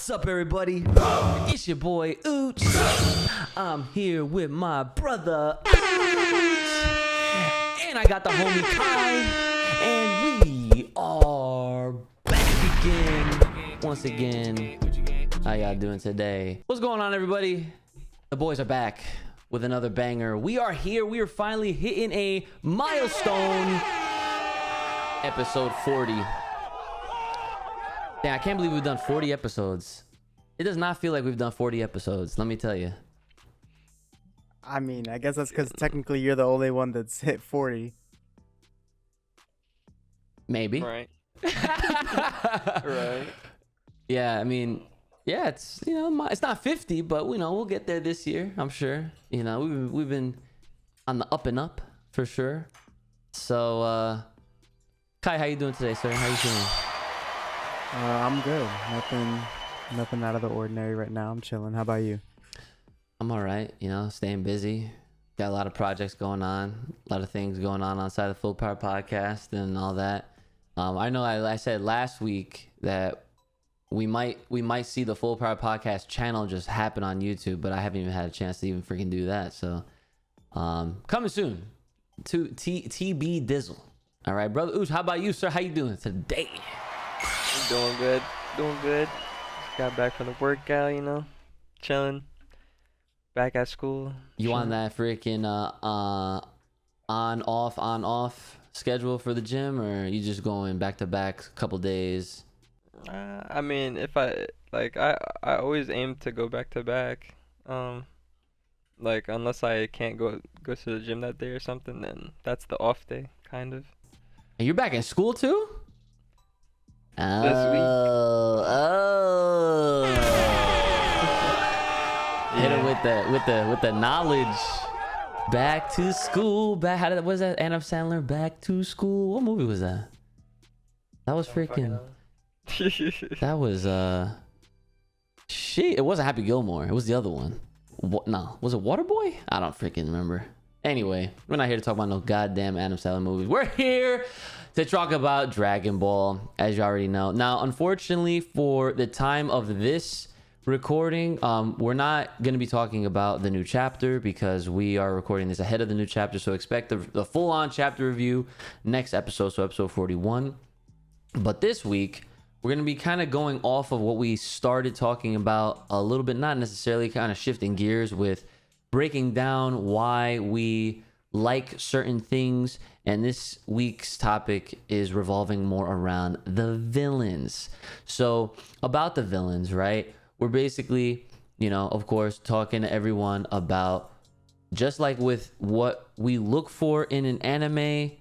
What's up, everybody? It's your boy Uchi. I'm here with my brother Uchi. And I got the homie Kai. And we are back again. Once again. How y'all doing today? What's going on, everybody? The boys are back with another banger. We are here. We are finally hitting a milestone. Episode 40. Damn, I can't believe we've done 40 episodes. It does not feel like we've done 40 episodes, let me tell you. I mean, I guess that's because technically you're the only one that's hit 40. Maybe. Right. Right. Yeah, I mean, yeah, it's, you know, it's not 50, but, you know, we'll get there this year, I'm sure. You know, we've been on the up and up, for sure. So, Kai, how you doing today, sir? How you feeling? I'm good. Nothing out of the ordinary right now. I'm chilling. How about you? I'm all right, you know, staying busy. Got a lot of projects going on, a lot of things going on outside the Full Power Podcast and all that. I know I said last week that we might see the Full Power Podcast channel just happen on YouTube, but I haven't even had a chance to even freaking do that. So, coming soon to TB Dizzle. All right, brother Uch, how about you, sir? How you doing today? I'm doing good. Just got back from the workout, you know, chilling. Back at school. You on that freaking on off schedule for the gym, or are you just going back to back a couple days? I mean, if I always aim to go back to back. Like unless I can't go to the gym that day or something, then that's the off day, kind of. And you're back in school too? This week. Hit it with the knowledge. Back to school. What was that? Adam Sandler, Back to School. What movie was that? That was freaking. That was shit. It wasn't Happy Gilmore. It was the other one. No, was it Waterboy? I don't freaking remember. Anyway, we're not here to talk about no goddamn Adam Sandler movies. We're here to talk about Dragon Ball, as you already know. Now, unfortunately, for the time of this recording, we're not going to be talking about the new chapter because we are recording this ahead of the new chapter. So expect the full-on chapter review next episode, so episode 41. But this week, we're going to be kind of going off of what we started talking about a little bit, not necessarily kind of shifting gears with breaking down why we like certain things. And this week's topic is revolving more around the villains. So about the villains, right? We're basically, you know, of course, talking to everyone about just like with what we look for in an anime,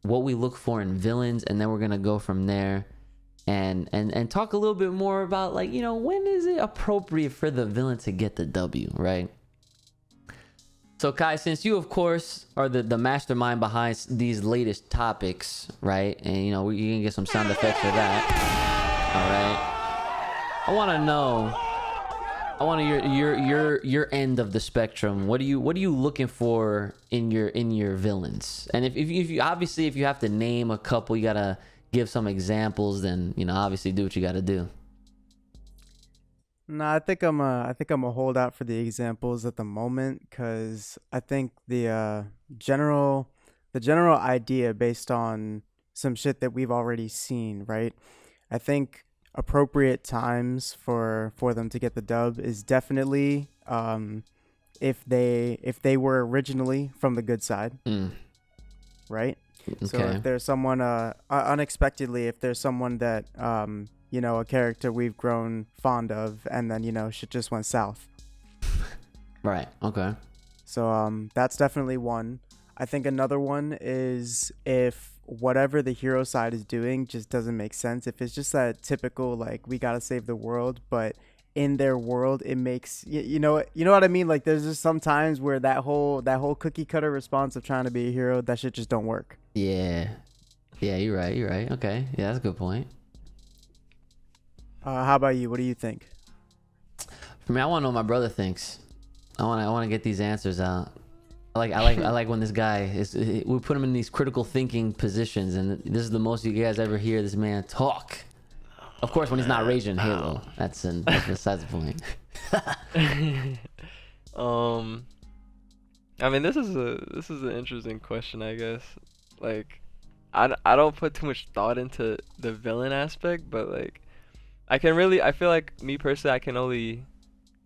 what we look for in villains, and then we're going to go from there and talk a little bit more about, like, you know, when is it appropriate for the villain to get the W, right? So Kai, since you of course are the mastermind behind these latest topics, right? And you know, you can get some sound effects for that. All right. I want to know your end of the spectrum. What are you looking for in your villains? And if you obviously, if you have to name a couple, you gotta give some examples. Then, you know, obviously do what you gotta do. No, I think I'm a holdout for the examples at the moment, because I think the general idea based on some shit that we've already seen, right? I think appropriate times for them to get the dub is definitely if they were originally from the good side, right? Okay. So if there's someone unexpectedly, if there's someone that you know, a character we've grown fond of, and then, you know, shit just went south. Right. Okay. So that's definitely one. I think another one is if whatever the hero side is doing just doesn't make sense. If it's just that typical, like, we gotta save the world, but in their world it makes you know what I mean? Like, there's just some times where that whole cookie cutter response of trying to be a hero, that shit just don't work. Yeah, you're right. Okay, yeah, that's a good point. How about you? What do you think? For me, I want to know what my brother thinks. I want to get these answers out. I like when this guy we put him in these critical thinking positions, and this is the most you guys ever hear this man talk. Of course, when he's not raging in Halo, that's besides the point. I mean, this is an interesting question, I guess. Like, I don't put too much thought into the villain aspect, but like, I feel like me personally, I can only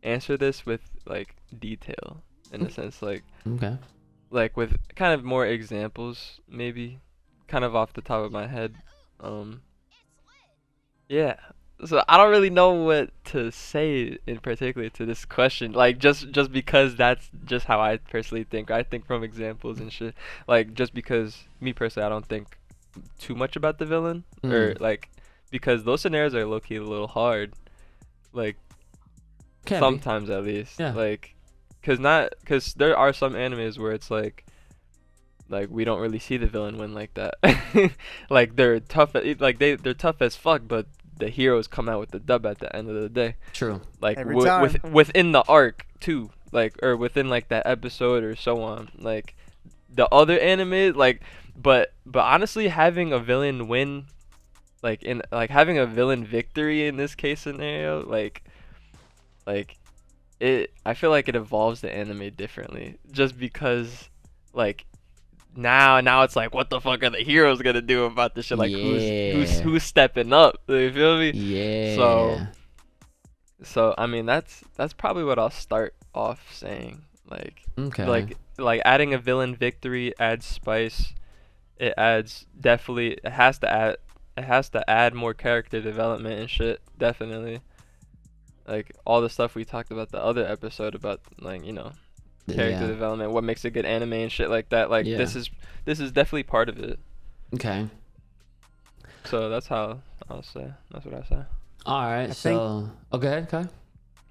answer this with like detail in a sense, like Okay. like with kind of more examples, maybe, kind of off the top of my head. Yeah. So I don't really know what to say in particular to this question. Like just because that's just how I personally think. I think from examples and shit. Like just because me personally, I don't think too much about the villain or like because those scenarios are low key a little hard. Like sometimes at least. Yeah. Like cause there are some animes where it's like we don't really see the villain win like that. Like they're tough they're tough as fuck, but the heroes come out with the dub at the end of the day. True. Like Every within the arc too, like or within like that episode or so on. Like the other anime, like but honestly, having a villain win, like in like having a villain victory in this case scenario, like it, I feel like it evolves the anime differently, just because like now it's like, what the fuck are the heroes gonna do about this shit? Like who's stepping up? You feel me? Yeah. So I mean that's probably what I'll start off saying. Like Okay. like adding a villain victory adds spice. It adds it has to add more character development and shit, definitely. Like all the stuff we talked about the other episode about, like, you know, character development, what makes a good anime and shit like that. Like this is definitely part of it. Okay. So that's how I'll say. That's what I say. All right. So go ahead, Kai.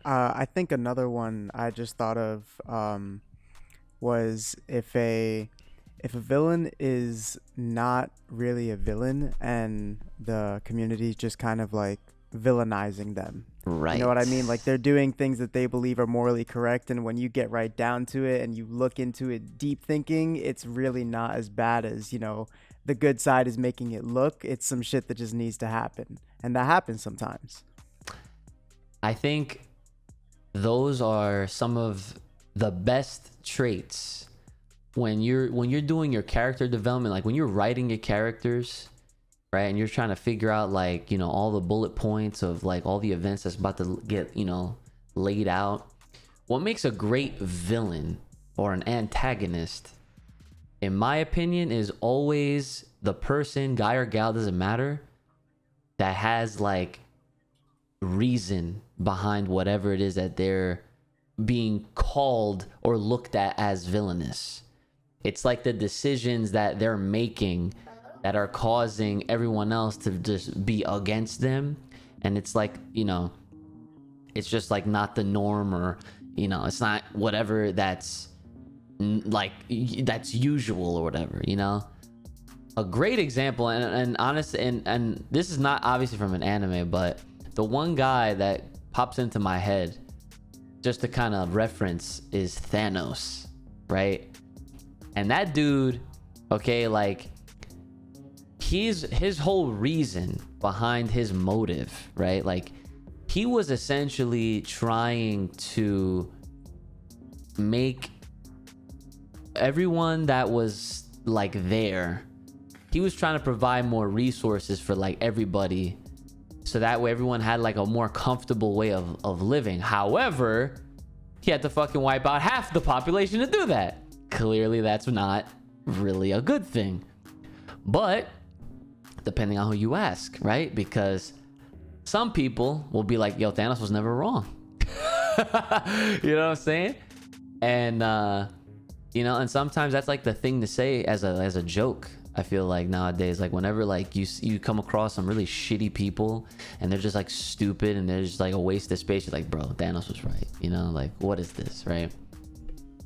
I think another one I just thought of was if a villain is not really a villain and the community just kind of like villainizing them. Right. You know what I mean? Like they're doing things that they believe are morally correct, and when you get right down to it and you look into it deep thinking, it's really not as bad as, you know, the good side is making it look. It's some shit that just needs to happen, and that happens sometimes. I think those are some of the best traits when you're doing your character development, like when you're writing your characters, right? And you're trying to figure out, like, you know, all the bullet points of like all the events that's about to get, you know, laid out. What makes a great villain or an antagonist, in my opinion, is always the person, guy or gal, doesn't matter, that has like reason behind whatever it is that they're being called or looked at as villainous. It's like the decisions that they're making that are causing everyone else to just be against them. And it's like, you know, it's just like not the norm, or, you know, it's not whatever that's like that's usual or whatever, you know. A great example, and honest, and this is not obviously from an anime, but the one guy that pops into my head just to kind of reference is Thanos, right? And that dude, okay, like his whole reason behind his motive, right? Like he was essentially trying to make everyone that was like there, he was trying to provide more resources for like everybody, so that way everyone had like a more comfortable way of living. However, he had to fucking wipe out half the population to do that. Clearly that's not really a good thing. But depending on who you ask, right? Because some people will be like, yo, Thanos was never wrong. You know what I'm saying? And you know, and sometimes that's like the thing to say as a joke. I feel like nowadays, like whenever like you come across some really shitty people and they're just like stupid and they're just like a waste of space, you're like, bro, Thanos was right. You know, like what is this, right?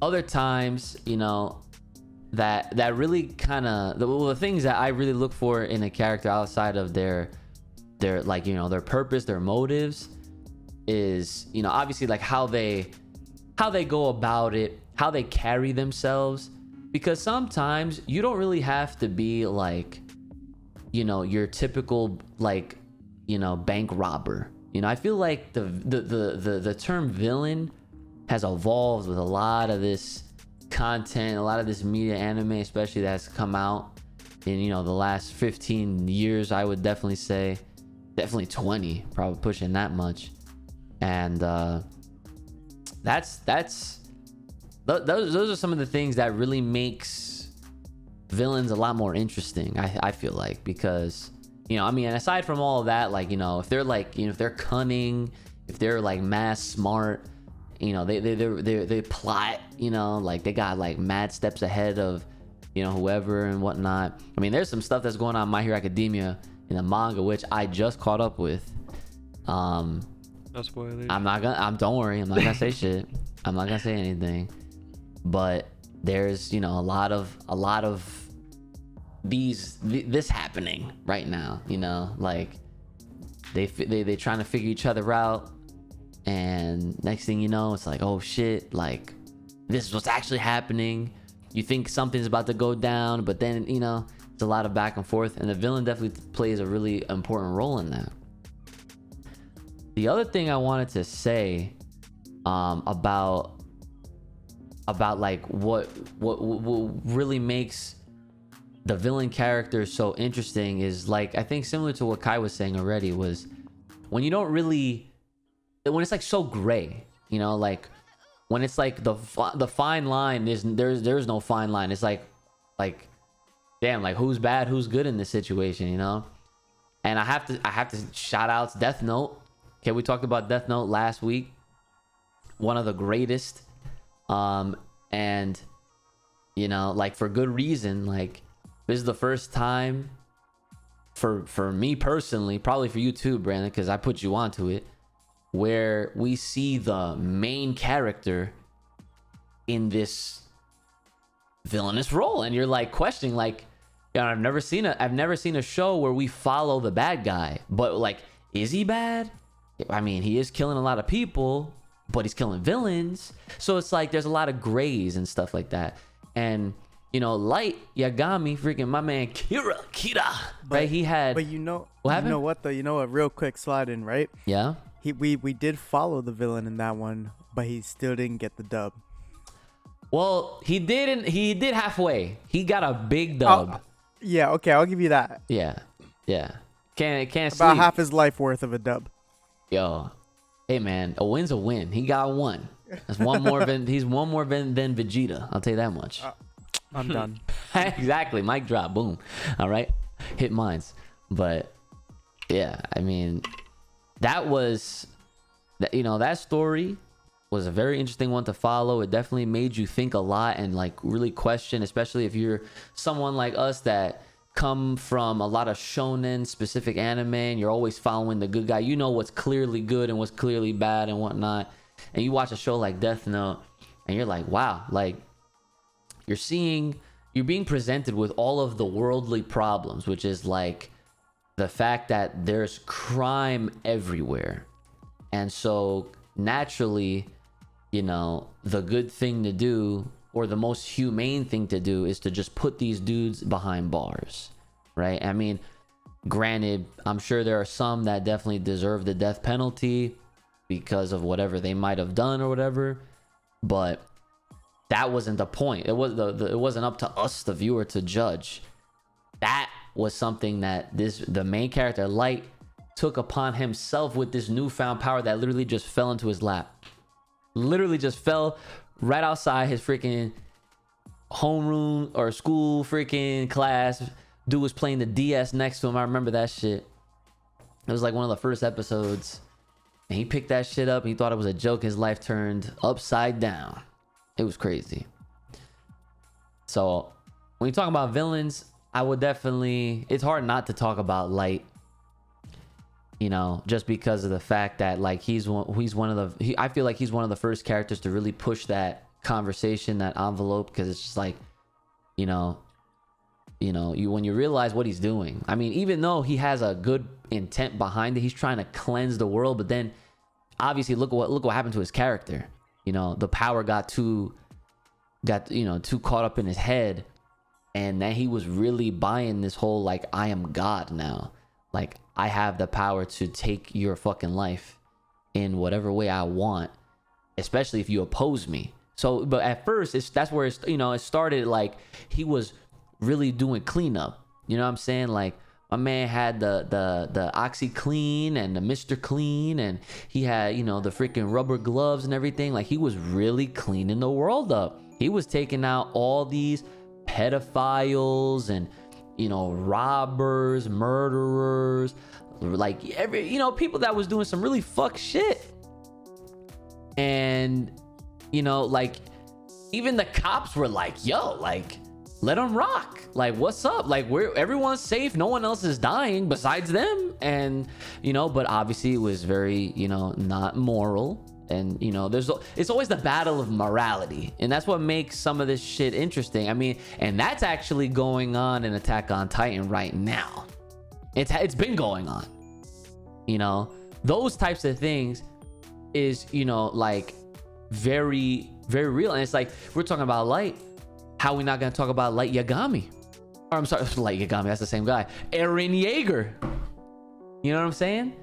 Other times, you know, that really kind of the things that I really look for in a character outside of their like, you know, their purpose, their motives, is, you know, obviously like how they go about it, how they carry themselves. Because sometimes you don't really have to be like, you know, your typical like bank robber. I feel like the term villain has evolved with a lot of this content, a lot of this media, anime especially, that's come out in the last 15 years. I would definitely say, definitely 20, probably pushing that much. And those are some of the things that really makes villains a lot more interesting, I feel like, because aside from all of that, like, if they're like, if they're cunning, if they're like mass smart, they plot, like they got like mad steps ahead of whoever and whatnot. I mean, there's some stuff that's going on in My Hero Academia in the manga, which I just caught up with. No spoilers. Don't worry, I'm not gonna say shit. I'm not gonna say anything. But there's a lot of this happening right now. Like they trying to figure each other out, and next thing you know, it's like, oh shit, like this is what's actually happening. You think something's about to go down, but then it's a lot of back and forth, and the villain definitely plays a really important role in that. The other thing I wanted to say about like what really makes the villain character so interesting is, like, I think similar to what Kai was saying already, was when it's like so gray, like when it's like the fine line, there's no fine line. It's like damn, like who's bad, who's good in this situation, And I have to shout out Death Note. Okay, we talked about Death Note last week. One of the greatest. And like for good reason. Like this is the first time for me personally, probably for you too, Brandon, because I put you onto it, where we see the main character in this villainous role, and you're like questioning, like, I've never seen a show where we follow the bad guy, but like, is he bad? I mean, he is killing a lot of people, but he's killing villains. So it's like there's a lot of grays and stuff like that. And Light Yagami, freaking my man Kira, right? He had. But what happened? You know what though? A real quick slide in, right? Yeah. We did follow the villain in that one, but he still didn't get the dub. Well, he didn't. He did halfway. He got a big dub. Yeah. Okay, I'll give you that. Yeah. Can't About sleep. half his life worth of a dub. Yo, hey man, a win's a win. He got one. That's one more than he's one more than Vegeta. I'll tell you that much. I'm done. Exactly. Mic drop. Boom. All right. Hit mines. But yeah, I mean, that story was a very interesting one to follow. It definitely made you think a lot and like really question, especially if you're someone like us that come from a lot of shonen specific anime and you're always following the good guy. What's clearly good and what's clearly bad and whatnot. And you watch a show like Death Note and you're like, wow, like you're being presented with all of the worldly problems, which is like the fact that there's crime everywhere. And so naturally, the good thing to do, or the most humane thing to do, is to just put these dudes behind bars, right? I mean, granted, I'm sure there are some that definitely deserve the death penalty because of whatever they might have done or whatever, but that wasn't the point. It wasn't up to us, the viewer, to judge. That was something that the main character, Light, took upon himself with this newfound power that literally just fell into his lap. Literally just fell right outside his freaking homeroom or school freaking class. Dude was playing the DS next to him. I remember that shit. It was like one of the first episodes. And he picked that shit up and he thought it was a joke. His life turned upside down. It was crazy. So when you talk about villains, I would definitely, it's hard not to talk about Light, just because of the fact that like I feel like he's one of the first characters to really push that conversation, that envelope, because it's just like, when you realize what he's doing. I mean, even though he has a good intent behind it, he's trying to cleanse the world, but then obviously look what happened to his character. The power got too caught up in his head, and then he was really buying this whole like, I am God now. like I have the power to take your fucking life in whatever way I want, especially if you oppose me. So, but at first, that's where it started. Like he was really doing cleanup. You know what I'm saying? Like my man had the OxyClean and the Mr. Clean, and he had the freaking rubber gloves and everything. Like he was really cleaning the world up. He was taking out all these pedophiles and robbers, murderers, like every people that was doing some really fuck shit. And like even the cops were like, yo, like let them rock, like what's up, like everyone's safe, no one else is dying besides them. And but obviously it was very not moral. And it's always the battle of morality, and that's what makes some of this shit interesting. I mean, and that's actually going on in Attack on Titan right now. It's been going on. Those types of things is like very, very real. And it's like we're talking about Light. How are we not gonna talk about Light Yagami? Or I'm sorry, Light Yagami, that's the same guy. Eren Yeager. You know what I'm saying?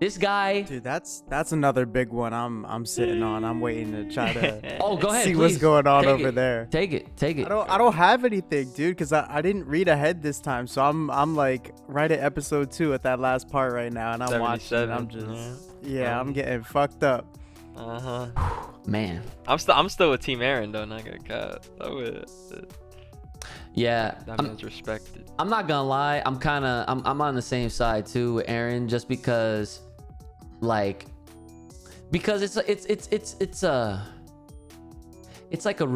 This guy, dude, that's another big one I'm sitting on. I'm waiting to try to go ahead, see please. What's going on Take over it. there. Take it. I don't have anything, dude, because I didn't read ahead this time, so I'm like right at episode 2 at that last part right now, and I'm watching. And I'm just I'm getting fucked up. Man, I'm still with Team Eren though. Not gonna cut. Yeah, that man's respected. I'm not gonna lie. I'm on the same side too with Eren, just because, it's like a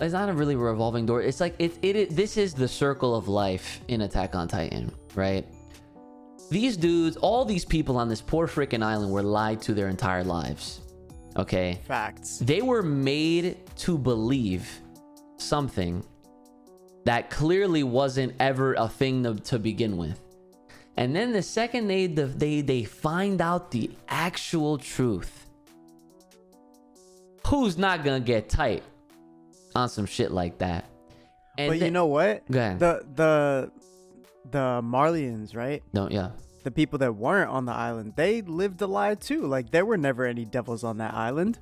it's not a really revolving door. It's like this is the circle of life in Attack on Titan, right? These dudes, all these people on this poor freaking island were lied to their entire lives. Okay, facts. They were made to believe something that clearly wasn't ever a thing to begin with. And then the second they find out the actual truth, who's not gonna get tight on some shit like that? And but you know what? Go ahead. The Marlians, right? No, yeah. The people that weren't on the island, they lived a lie too. Like there were never any devils on that island.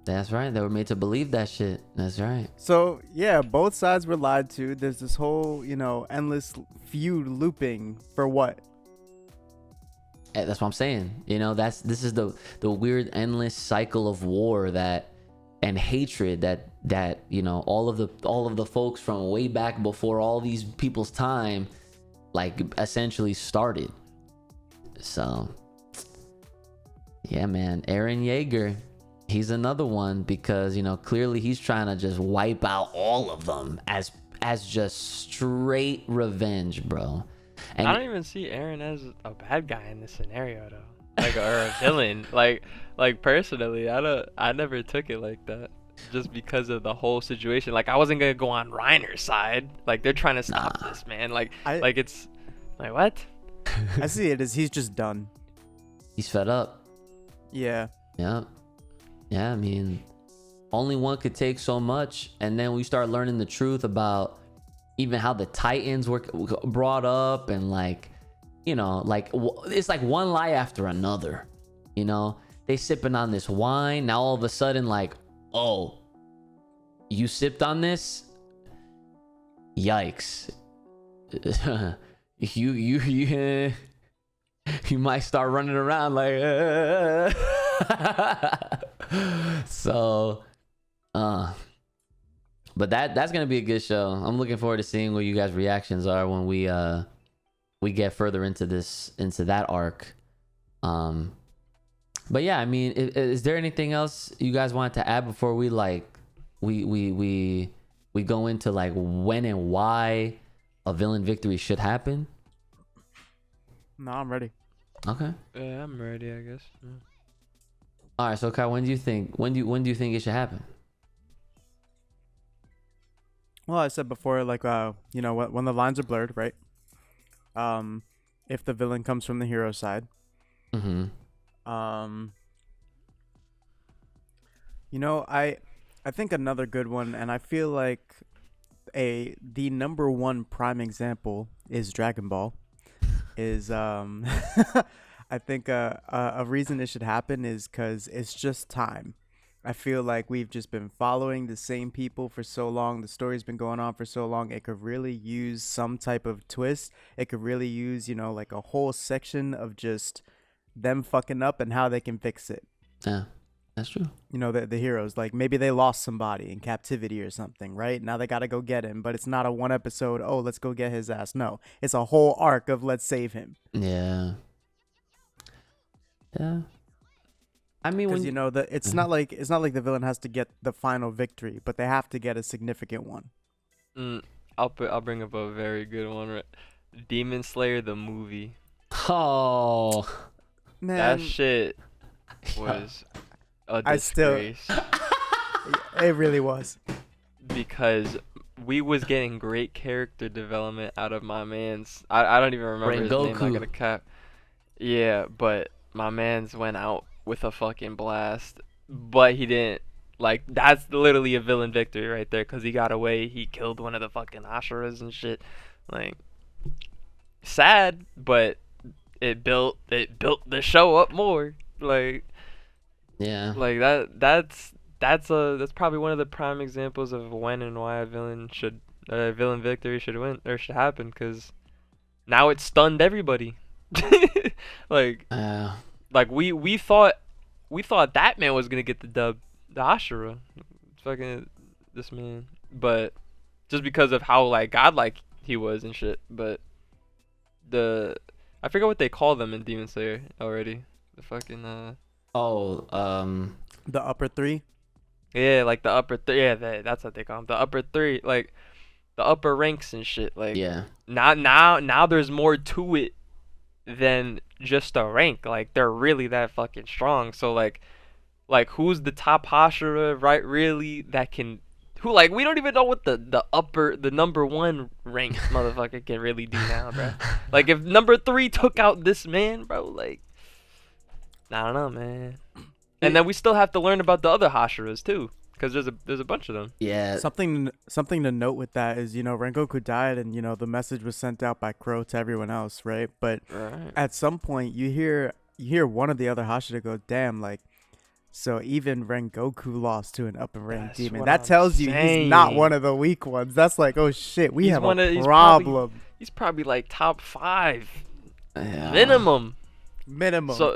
That's right. They were made to believe that shit. That's right. So yeah, both sides were lied to. There's this whole, endless feud looping for what? That's what I'm saying. This is the weird endless cycle of war and hatred that all of the folks from way back before all these people's time, like essentially started. So yeah, man, Eren Yeager, he's another one because clearly he's trying to just wipe out all of them as just straight revenge, bro. And I don't even see Eren as a bad guy in this scenario though, like or a villain. Like personally, I never took it like that, just because of the whole situation. Like I wasn't gonna go on Reiner's side. Like they're trying to stop this man. It's like what? I see it as he's just done. He's fed up. Yeah. Yeah. I mean, only one could take so much, and then we start learning the truth about even how the Titans were brought up, and it's like one lie after another. They sipping on this wine, now all of a sudden oh, you sipped on this? Yikes. you might start running around like so but that's gonna be a good show. I'm looking forward to seeing what you guys' reactions are when we get further into that arc. But yeah, I mean, is there anything else you guys wanted to add before we go into when and why a villain victory should happen? No, I'm ready. Okay. Yeah, I'm ready, I guess. Yeah. All right, so Kai, when do you think it should happen? Well, I said before, when the lines are blurred, right? If the villain comes from the hero side. Mm-hmm. I think another good one, and I feel like the number one prime example is Dragon Ball. is I think a reason it should happen is because it's just time. I feel like we've just been following the same people for so long. The story's been going on for so long. It could really use some type of twist. It could really use, like a whole section of just them fucking up and how they can fix it. Yeah, that's true. The heroes, like maybe they lost somebody in captivity or something, right? Now they got to go get him, but it's not a one episode, oh, let's go get his ass. No, it's a whole arc of let's save him. Yeah. Yeah. I mean, because it's not like the villain has to get the final victory, but they have to get a significant one. I'll bring up a very good one. Right? Demon Slayer the movie. Oh man, that shit was a disgrace. It really was. Because we was getting great character development out of my man's. I don't even remember his name. Not gonna cap. Yeah, but my man's went out with a fucking blast, but he didn't. Like, that's literally a villain victory right there, because he got away. He killed one of the fucking Asheras and shit. Like, sad, but it built the show up more. Like, yeah, like that's probably one of the prime examples of when and why a villain victory should win or should happen, because now it stunned everybody. Like we thought that man was gonna get the dub, the Ashura, fucking this man, but just because of how like godlike he was and shit. But I forget what they call them in Demon Slayer already. The fucking the upper three. Yeah, like the upper three. Yeah, that's what they call them. The upper three, like the upper ranks and shit. Like, yeah. Now there's more to it than just a rank. Like, they're really that fucking strong. So like who's the top Hashira, right? Really, that can. Who, like, we don't even know what the number one ranked motherfucker can really do now, bro. Like, if number 3 took out this man, bro, like, I don't know, man. And then we still have to learn about the other Hashiras too, because there's a bunch of them. Yeah. Something to note with that is, Rengoku died, and the message was sent out by Crow to everyone else, right? But at some point you hear one of the other Hashira go, damn, like, so even Rengoku lost to an upper rank demon. That tells you he's not one of the weak ones. That's like, oh shit, we have a problem. He's probably like top 5 Yeah. minimum.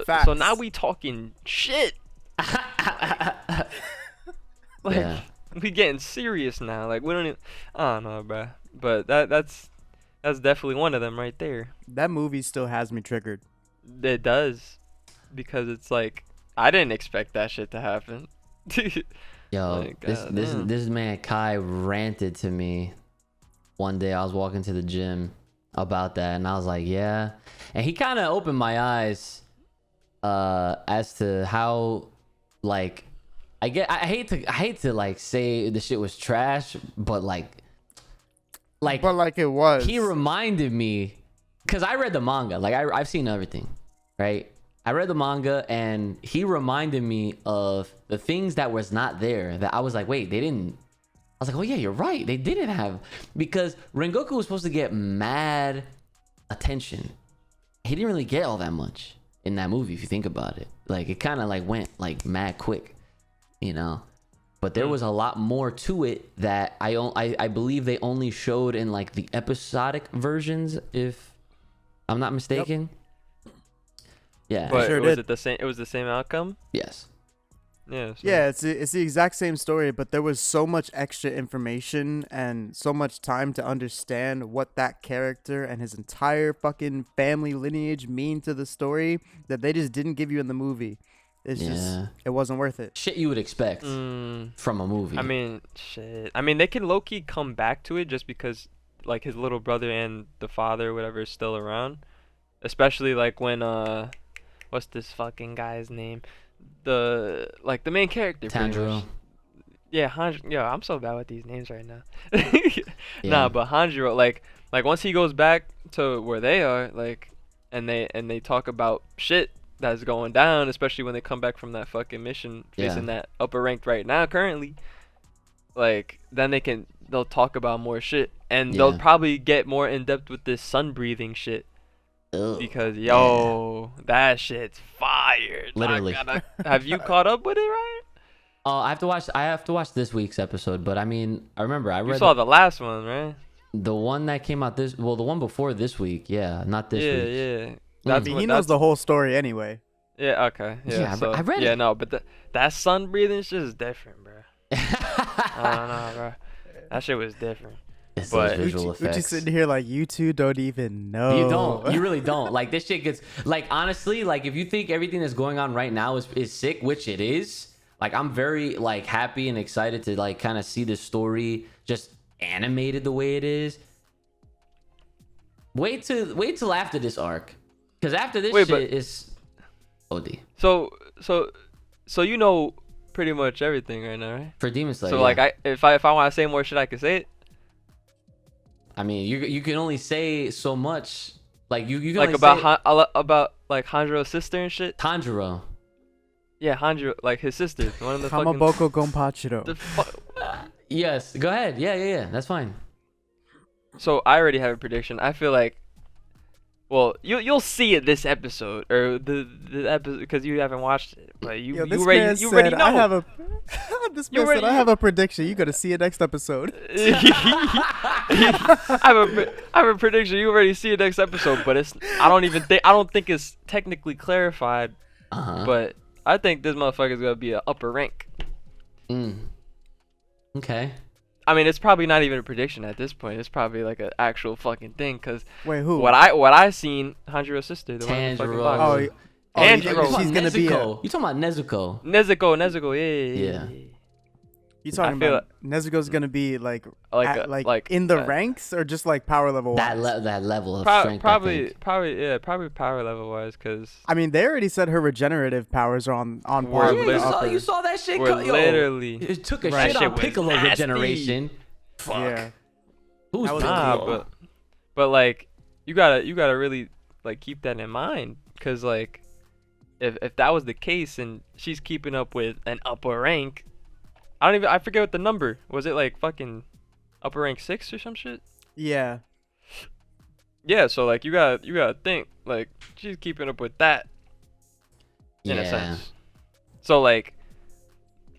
Facts. So now we talking shit. Like, yeah. We getting serious now. Like, we don't even. I don't know, bro. But that's definitely one of them right there. That movie still has me triggered. It does, because it's like, I didn't expect that shit to happen. Yo, like, this man Kai ranted to me one day. I was walking to the gym about that, and I was like, yeah. And he kind of opened my eyes as to how, like, I hate to like say the shit was trash, but like it was. He reminded me, because I read the manga. Like, I've seen everything, right? I read the manga, and he reminded me of the things that was not there, that I was like, wait, they didn't. I was like, oh yeah, you're right. They didn't have, because Rengoku was supposed to get mad attention. He didn't really get all that much in that movie, if you think about it. Like, it kind of like went like mad quick, But there was a lot more to it that I believe they only showed in like the episodic versions, if I'm not mistaken. Yep. Yeah, but sure was did. it the same? It was the same outcome. yes. Yeah. So. Yeah, it's the exact same story, but there was so much extra information and so much time to understand what that character and his entire fucking family lineage mean to the story that they just didn't give you in the movie. It's just, it wasn't worth it. Shit you would expect from a movie. I mean, shit. I mean, they can low-key come back to it just because, like, his little brother and the father, whatever, is still around. Especially, like, when, what's this fucking guy's name? The main character. Tanjiro. Yeah, Yo, I'm so bad with these names right now. Yeah. Nah, but Hanjiro, like once he goes back to where they are, like, and they talk about shit that's going down, especially when they come back from that fucking mission facing that upper ranked right now currently, like, then they'll talk about more shit, and they'll probably get more in depth with this sun breathing shit, Ugh, because yeah. that shit's fire. Literally. Have you caught up with it, right? Oh, I have to watch this week's episode, but I mean, I remember I You read saw the last one, right? the one that came out the one before this week. Yeah, not this week. Yeah. I mean, he knows the whole story anyway. Yeah, okay. Yeah, Yeah, so, I read yeah, it. no, but that sun breathing shit is different, bro. I don't know, bro. That shit was different. It's But- those visual Uchi effects. sitting here like you two don't even know. You don't. You really don't. Like this shit gets like honestly, like if you think everything that's going on right now is sick, which it is, like I'm very like happy and excited to like kind of see this story just animated the way it is. Wait till after this arc. Cause after this shit is OD. So you know pretty much everything right now, right? For Demon Slayer. So yeah. like if I want to say more shit, I can say it. I mean, you can only say so much. Like you can Like only about like Hanjiro's sister and shit. Tanjiro. Yeah, Hanjiro, like his sister, one of the fucking. Kamaboko Gonpachiro. The Yes, go ahead. Yeah. That's fine. So I already have a prediction. I feel like, well, you'll see it this episode or the episode because you haven't watched it, but you already know. I have a this You man already- said I have a prediction. You got to see it next episode. I have a prediction. You already see it next episode, but I don't think it's technically clarified. But I think this motherfucker's gonna be an upper rank. Okay. I mean, it's probably not even a prediction at this point. It's probably like an actual fucking thing. Cause Wait, who? what I seen Hanjiro's sister, the one in the fucking Tanjiro. box. Oh, And you Tanjiro. think she's gonna be. You talking about Nezuko? Nezuko, yeah. You talking I feel about Nezuko's gonna be like Like in the ranks or just like power level That wise? that level of strength. probably I think. probably power level wise, cause I mean, they already said her regenerative powers are on par We're with literally- the upper. you saw that shit. we're Yo, literally. it took a Right. shit That on shit was Piccolo nasty. regeneration. Fuck. Yeah. Who's That was Piccolo? But like you gotta really like keep that in mind, cause like if that was the case and she's keeping up with an upper rank, I forget what the number was. It like fucking upper rank 6 or some shit. Yeah. Yeah, so like you gotta think like she's keeping up with that in a Yeah. sense. So like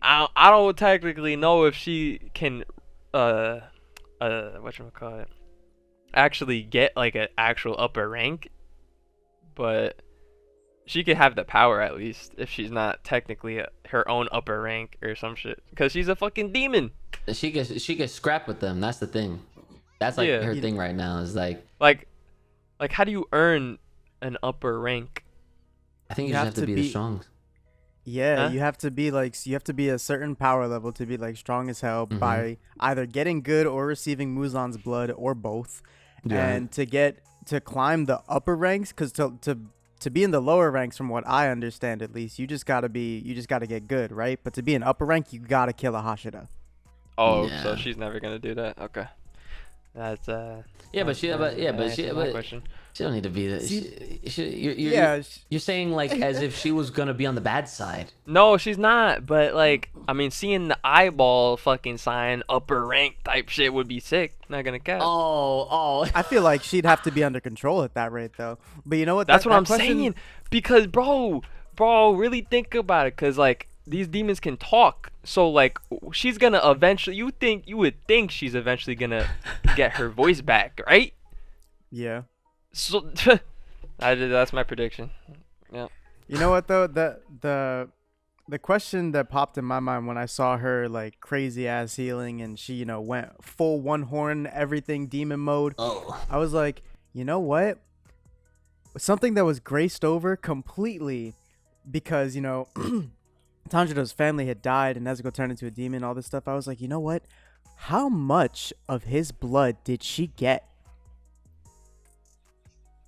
I don't technically know if she can whatchamacallit, actually get like an actual upper rank, but she could have the power at least if she's not technically her own upper rank or some shit, because she's a fucking demon. She gets scrap with them. That's the thing. That's like Yeah. her thing right now. Is like Like how do you earn an upper rank? I think you, You just have have to to be the be- strong. Yeah, Huh? you have to be a certain power level to be like strong as hell by either getting good or receiving Muzan's blood or both. Yeah. And to climb the upper ranks, because to be in the lower ranks, from what I understand at least, you just gotta get good, right? But to be an upper rank, you gotta kill a Hashira. Oh, Yeah. so she's never gonna do that. Okay, that's Yeah, but she answers my question. she don't need to be the. Yeah, You're saying like as if she was gonna be on the bad side. No, she's not. But like, I mean, seeing the eyeball fucking sign upper rank type shit would be sick. Not gonna cap. Oh. I feel like she'd have to be under control at that rate, though. But you know what? That's That- what that I'm question- saying. Because bro, really think about it. Cause like these demons can talk. So like she's gonna eventually. You would think she's eventually gonna get her voice back, right? Yeah. So that's my prediction. Yeah. You know what though? The question that popped in my mind when I saw her like crazy ass healing and she, went full one horn everything demon mode. Oh. I was like, you know what? Something that was graced over completely because, Tanjiro's family had died and Nezuko turned into a demon, all this stuff. I was like, you know what? How much of his blood did she get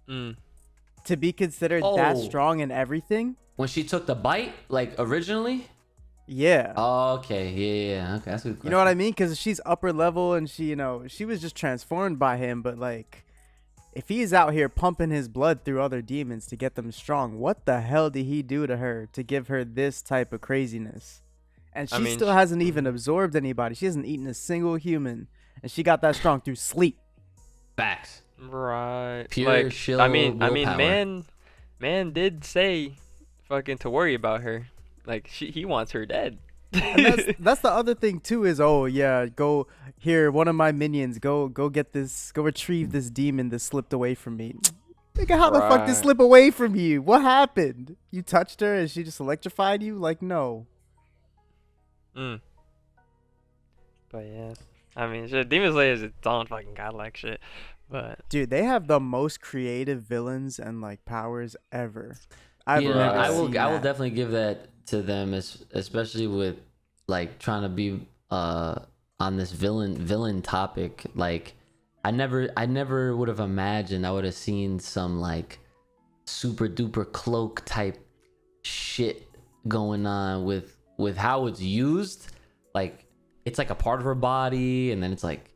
to be considered that Oh. strong and everything? When she took the bite, like originally. Yeah. Okay. Yeah. Okay. That's a good You know what I mean? Because she's upper level and she, she was just transformed by him. But like, if he's out here pumping his blood through other demons to get them strong, what the hell did he do to her to give her this type of craziness? And she still hasn't even absorbed anybody. She hasn't eaten a single human. And she got that strong through sleep. Facts. Right. Pure Like, shill I mean, willpower. man did say, fucking to worry about her. Like, he wants her dead. And that's the other thing too is, oh yeah, go here, one of my minions, go get this, go retrieve this demon that slipped away from me. Nigga, how the fuck did Right. slip away from you? What happened? You touched her and she just electrified you? Like, no. Mm. But yeah, I mean, shit, Demon Slayer is its own fucking godlike shit. But Dude, they have the most creative villains and like powers ever. I've Yeah, never Right. I will. seen I will that. definitely give that to them, especially with like trying to be on this villain topic. Like, I never would have imagined I would have seen some like super duper cloak type shit going on with how it's used. Like, it's like a part of her body, and then it's like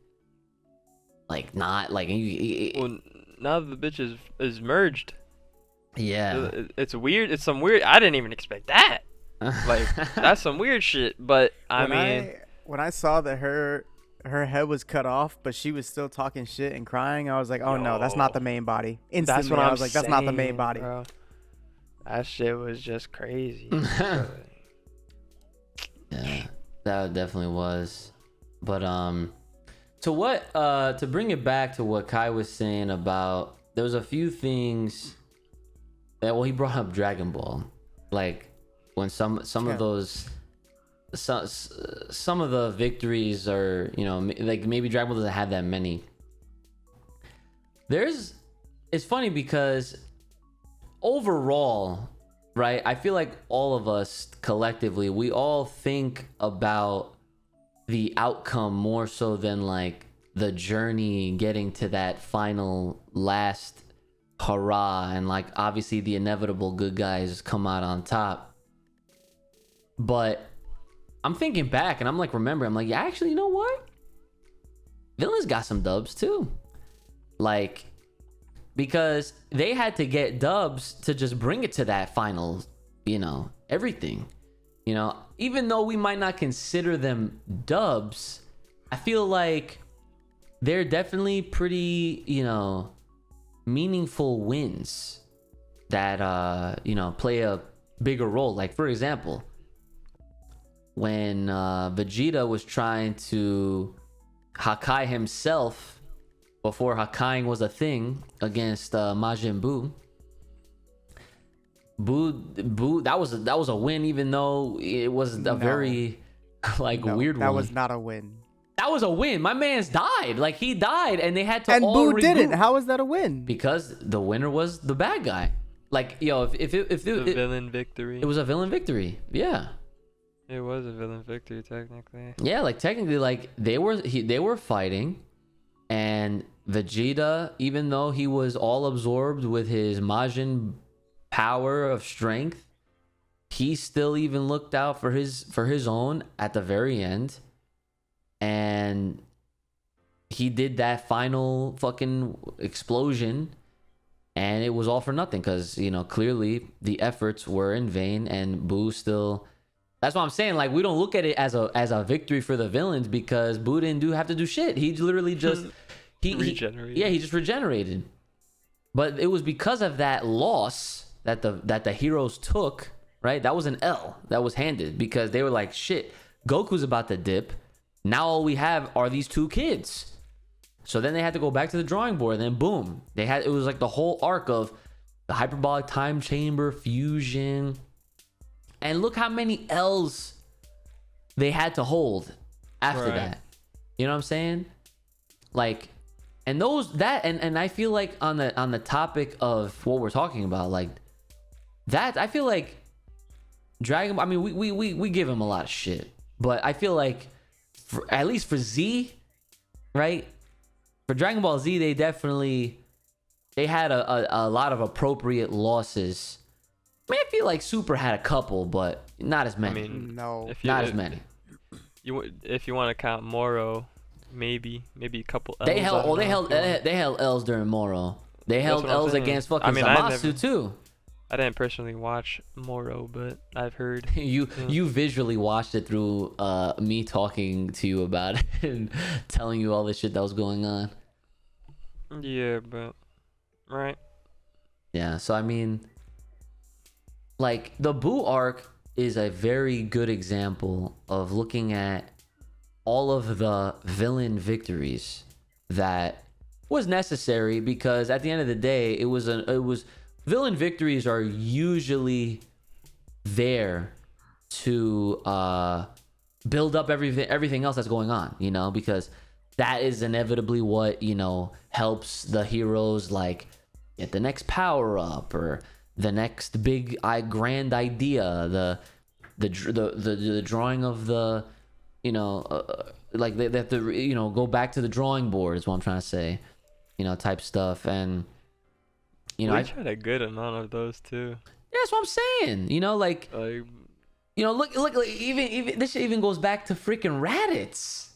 not like well, now the bitch is merged. yeah. It's weird. It's some weird. I didn't even expect that. Like, that's some weird shit. But I mean, When I saw that her head was cut off, but she was still talking shit and crying, I was like, oh no, that's not the main body. Instantly, that's what I I'm was like, that's not the main saying, body. bro. That shit was just crazy. Yeah, that definitely was. But to bring it back to what Kai was saying about, there was a few things that, well, he brought up Dragon Ball, like when some of those some of the victories are, like maybe Dragon Ball doesn't have that many. It's funny because overall, right, I feel like all of us collectively, we all think about the outcome more so than like the journey getting to that final last hurrah, and like obviously the inevitable good guys come out on top. But I'm thinking back and I'm like, remember, I'm like, yeah, actually, you know what, villains got some dubs too. Like, because they had to get dubs to just bring it to that final, everything. Even though we might not consider them dubs, I feel like they're definitely pretty, meaningful wins that, play a bigger role. Like, for example, when Vegeta was trying to Hakai himself before Hakaiing was a thing against Majin Buu. Buu, that was a win, even though it was a very weird That one. was not a win. That was a win. My man's died. Like, he died, and they had to And all Boo regroup didn't. How was that a win? because the winner was the bad guy. Like, if the villain victory. it was a villain victory, yeah. It was a villain victory, technically. Yeah, like technically, like they were fighting, and Vegeta, even though he was all absorbed with his Majin power of strength, he still even looked out for his own at the very end, and he did that final fucking explosion, and it was all for nothing because clearly the efforts were in vain, and Boo still. That's what I'm saying. Like, we don't look at it as a victory for the villains because Boo didn't have to do shit. He literally just he regenerated. He just regenerated. But it was because of that loss that the heroes took, right? That was an L that was handed because they were like, shit, Goku's about to dip. Now all we have are these two kids. So then they had to go back to the drawing board. And then boom, it was like the whole arc of the hyperbolic time chamber fusion. And look how many L's they had to hold after that. You know what I'm saying? Like, and and I feel like on the topic of what we're talking about, like that, I feel like Dragon Ball, I mean, we give him a lot of shit, but I feel like at least for Z, right? For Dragon Ball Z, they had a lot of appropriate losses. I mean, I feel like Super had a couple, but not as many. I mean, No. Not as many. If you want to count Moro, maybe a couple L's. They held L's during Moro. They held what I'm L's saying. against fucking I mean, Zamasu too. I didn't personally watch Moro, but I've heard. You visually watched it through me talking to you about it and telling you all this shit that was going on. Yeah, but right. Yeah, so I mean, like the Boo arc is a very good example of looking at all of the villain victories that was necessary, because at the end of the day it was villain victories are usually there to build up everything else that's going on, you know, because that is inevitably what, you know, helps the heroes like get the next power up or the next big grand idea, the drawing of the, you know, like they have to, you know, go back to the drawing board is what I'm trying to say, you know, type stuff. And you know, We I tried a good amount of those too. yeah, that's what I'm saying, you know, like Like, you know, look, like, even this shit even goes back to freaking Raditz.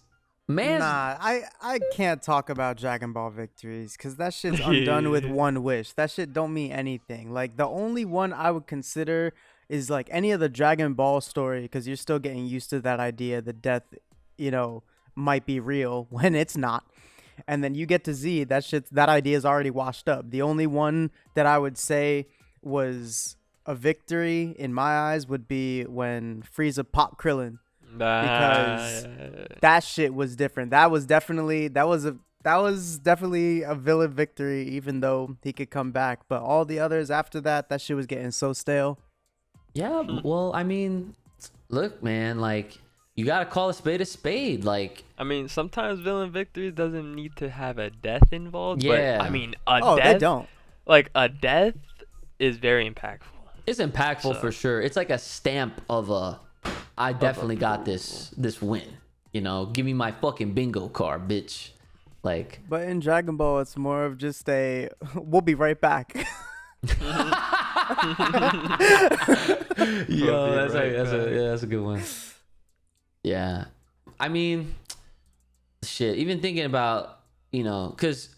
Man, Nah, I can't talk about Dragon Ball victories because that shit's undone with Yeah. one wish. That shit don't mean anything. Like the only one I would consider is like any of the Dragon Ball story, because you're still getting used to that idea that death, you know, might be real when it's not. And then you get to Z, that idea is already washed up. The only one that I would say was a victory in my eyes would be when Frieza popped Krillin, because that shit was different. That was definitely a villain victory, even though he could come back. But all the others after that, that shit was getting so stale. yeah, well, I mean, look, man, like you gotta call a spade a spade. Like, I mean, sometimes villain victory doesn't need to have a death involved. Yeah. But I mean, a Oh, death. they don't. Like a death is very impactful. it's impactful for sure. It's like a stamp of I definitely got this win. You know, give me my fucking bingo card, bitch. Like, But in Dragon Ball, it's more of just a we'll be right back. yo, that's right that's a good one. Yeah, I mean, shit. Even thinking about, you know, cause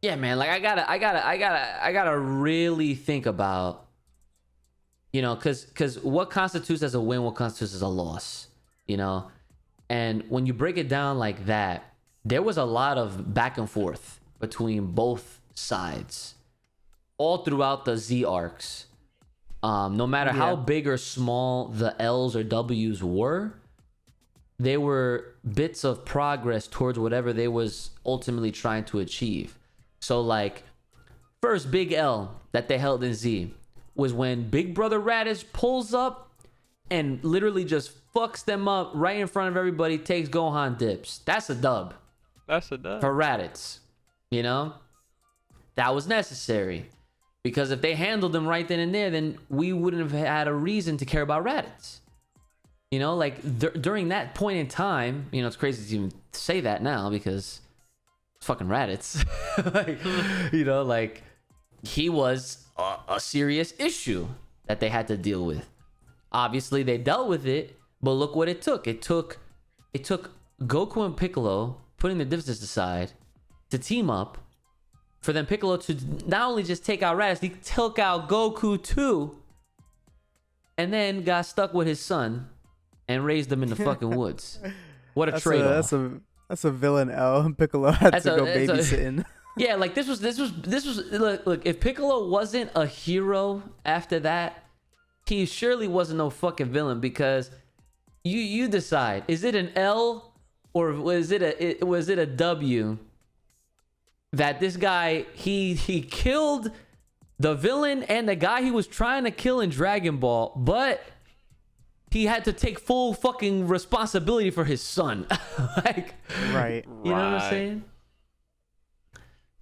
yeah, man. Like I gotta really think about, you know, cause what constitutes as a win, what constitutes as a loss, you know, and when you break it down like that, there was a lot of back and forth between both sides, all throughout the Z arcs. No matter how big or small the L's or W's were, they were bits of progress towards whatever they was ultimately trying to achieve. So like, first big L that they held in Z was when Big Brother Radish pulls up and literally just fucks them up right in front of everybody, takes Gohan dips. That's a dub That's a dub. for Raditz, you know? That was necessary. Because if they handled them right then and there, then we wouldn't have had a reason to care about Raditz. You know, like during that point in time, you know, it's crazy to even say that now because it's fucking Raditz. Like, you know, like he was a serious issue that they had to deal with. Obviously, they dealt with it, but look what it took. It took Goku and Piccolo putting their differences aside to team up, for then Piccolo to not only just take out Raditz, he took out Goku too, and then got stuck with his son and raised them in the fucking woods. What a trade-off. That's a villain L. Piccolo had to go babysitting. Yeah, like this was look, if Piccolo wasn't a hero after that, he surely wasn't no fucking villain, because you decide, is it an L or was it a W that this guy he killed the villain and the guy he was trying to kill in Dragon Ball, but he had to take full fucking responsibility for his son. Like, Right. you know what I'm saying?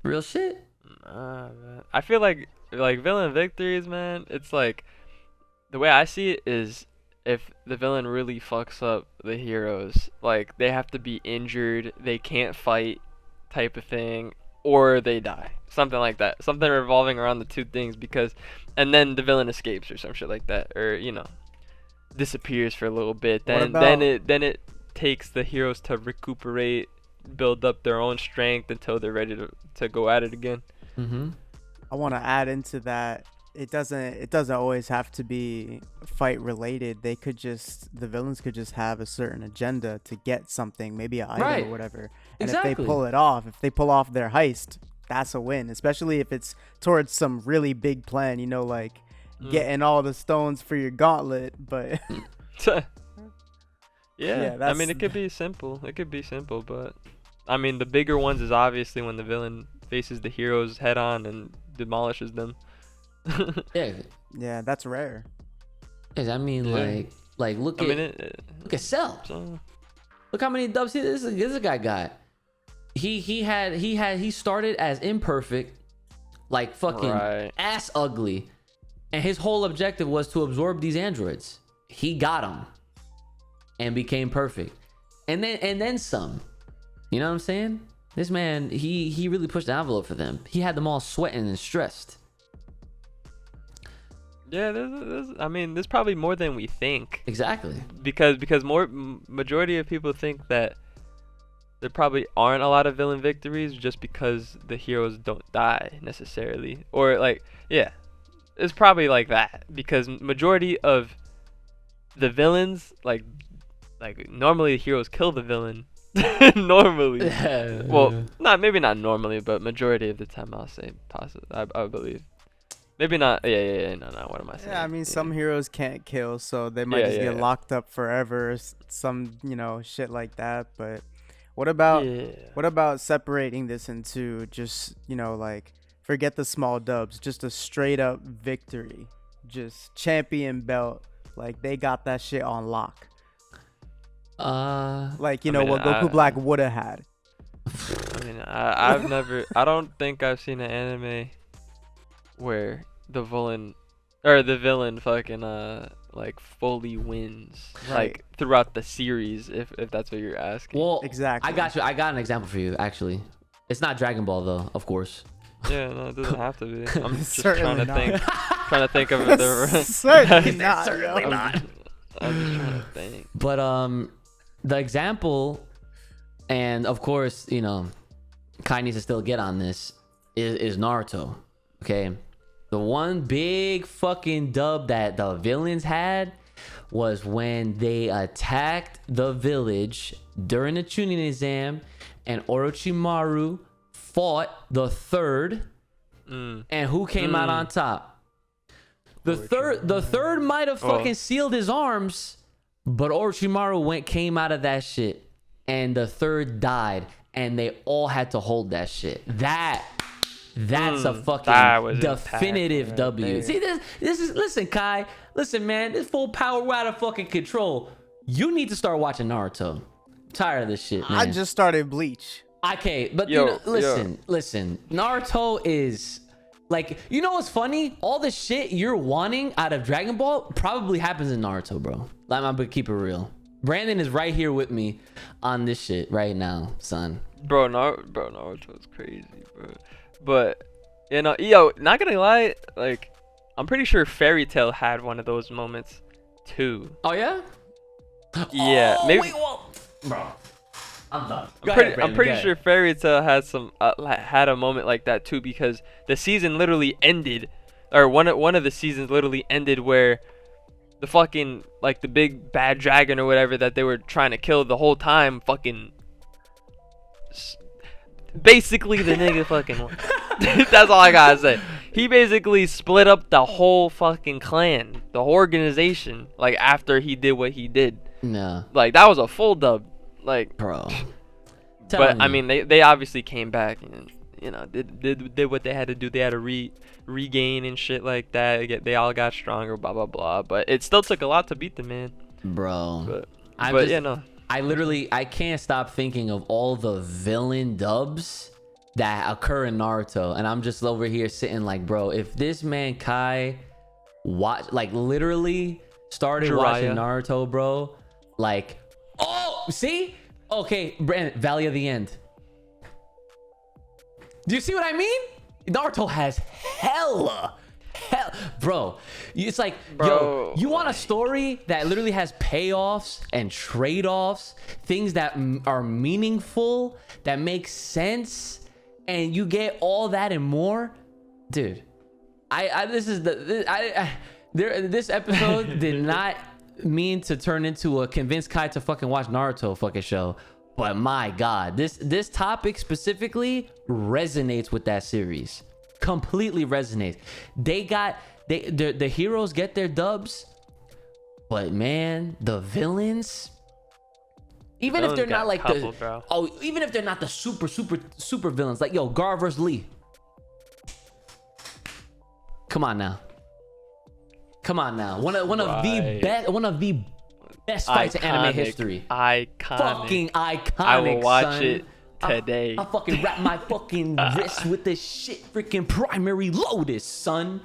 Real shit. Man. I feel like villain victories, man. It's like the way I see it is if the villain really fucks up the heroes, like they have to be injured, they can't fight, type of thing, or they die, something like that, something revolving around the two things, because, and then the villain escapes or some shit like that, or you know, disappears for a little bit. Then it takes the heroes to recuperate, build up their own strength until they're ready to go at it again. Mm-hmm. I want to add into that it doesn't always have to be fight related. The villains could just have a certain agenda to get something, maybe an item Right. or whatever. And Exactly. if they pull off their heist, that's a win, especially if it's towards some really big plan, like getting all the stones for your gauntlet, but Yeah, I mean, it could be simple. But I mean, the bigger ones is obviously when the villain faces the heroes head on and demolishes them. Yeah. that's rare. 'Cause I mean, Yeah. like look I at mean, look at Cell. so, Look how many dubs this guy got. He started as imperfect, like fucking Right. ass ugly, and his whole objective was to absorb these androids. He got them and became perfect, and then some. You know what I'm saying? This man, he really pushed the envelope for them. He had them all sweating and stressed. yeah, I mean, there's probably more than we think. Exactly. Because majority of people think that there probably aren't a lot of villain victories just because the heroes don't die necessarily, or like, yeah, it's probably like that, because majority of the villains, like normally the heroes kill the villain. Normally. Well, maybe not normally, but majority of the time I'll say possibly, I believe. Maybe not. Yeah. No. What am I saying? Yeah, I mean, some heroes can't kill, so they might just get locked up forever. Some, shit like that. But what about separating this into just, like, forget the small dubs, just a straight up victory, just champion belt, like they got that shit on lock. Like, what Goku Black would have had. I mean, I don't think I've seen an anime where the villain fucking like fully wins, Right. like throughout the series, if that's what you're asking. Well, Exactly. I got you. I got an example for you. Actually, it's not Dragon Ball though, of course. Yeah, no, it doesn't have to be. I'm just Certainly trying to think of the Certainly not. Certainly yo. not. I'm just trying to think. But the example, and of course, Kai needs to still get on this, is Naruto. Okay, the one big fucking dub that the villains had was when they attacked the village during the Chunin exam, and Orochimaru fought the third, and who came out on top? The third might have fucking sealed his arms, but Orochimaru came out of that shit, and the third died, and they all had to hold that shit. That's a fucking definitive right W. there. See, this is listen, Kai. Listen, man, this full power we're out of fucking control. You need to start watching Naruto. I'm tired of this shit, man. I just started Bleach. Okay, but Yo, listen. Naruto is like, what's funny? All the shit you're wanting out of Dragon Ball probably happens in Naruto, bro. I'm gonna keep it real. Brandon is right here with me on this shit right now, son. Bro, Naruto is crazy, bro. But not gonna lie, like, I'm pretty sure Fairy Tail had one of those moments too. Oh yeah? Yeah, Oh, maybe. wait, well, bro. I'm done. I'm pretty sure Fairy Tail had had a moment like that too, because the season literally ended, or one of the seasons literally ended where the fucking, like, the big bad dragon or whatever that they were trying to kill the whole time fucking basically the nigga fucking won. That's all I gotta say. He basically split up the whole fucking clan, the whole organization, like, after he did what he did. No, Like, that was a full dub, like. bro. But I mean, they obviously came back and did what they had to do. They had to regain and shit like that. They all got stronger, blah blah blah. But it still took a lot to beat the man. Bro. But yeah, no. I can't stop thinking of all the villain dubs that occur in Naruto, and I'm just over here sitting like, bro, if this man Kai literally started watching Naruto, bro, like, oh, see? Okay, Brandon, Valley of the End. Do you see what I mean? Naruto has hell, bro. It's like, Bro, yo, you want a story that literally has payoffs and trade-offs, things that are meaningful, that make sense, and you get all that and more, dude. This episode did not mean to turn into a convince Kai to fucking watch Naruto fucking show, but my god, this topic specifically resonates with that series. Completely resonates. The heroes get their dubs, but man, the villains, even if they're not like even if they're not the super villains, like Gar versus Lee. Come on now. One of the best fights in anime history. Fucking iconic. I will watch son. it today. I fucking wrap my fucking wrist with this shit. Freaking Primary Lotus, son.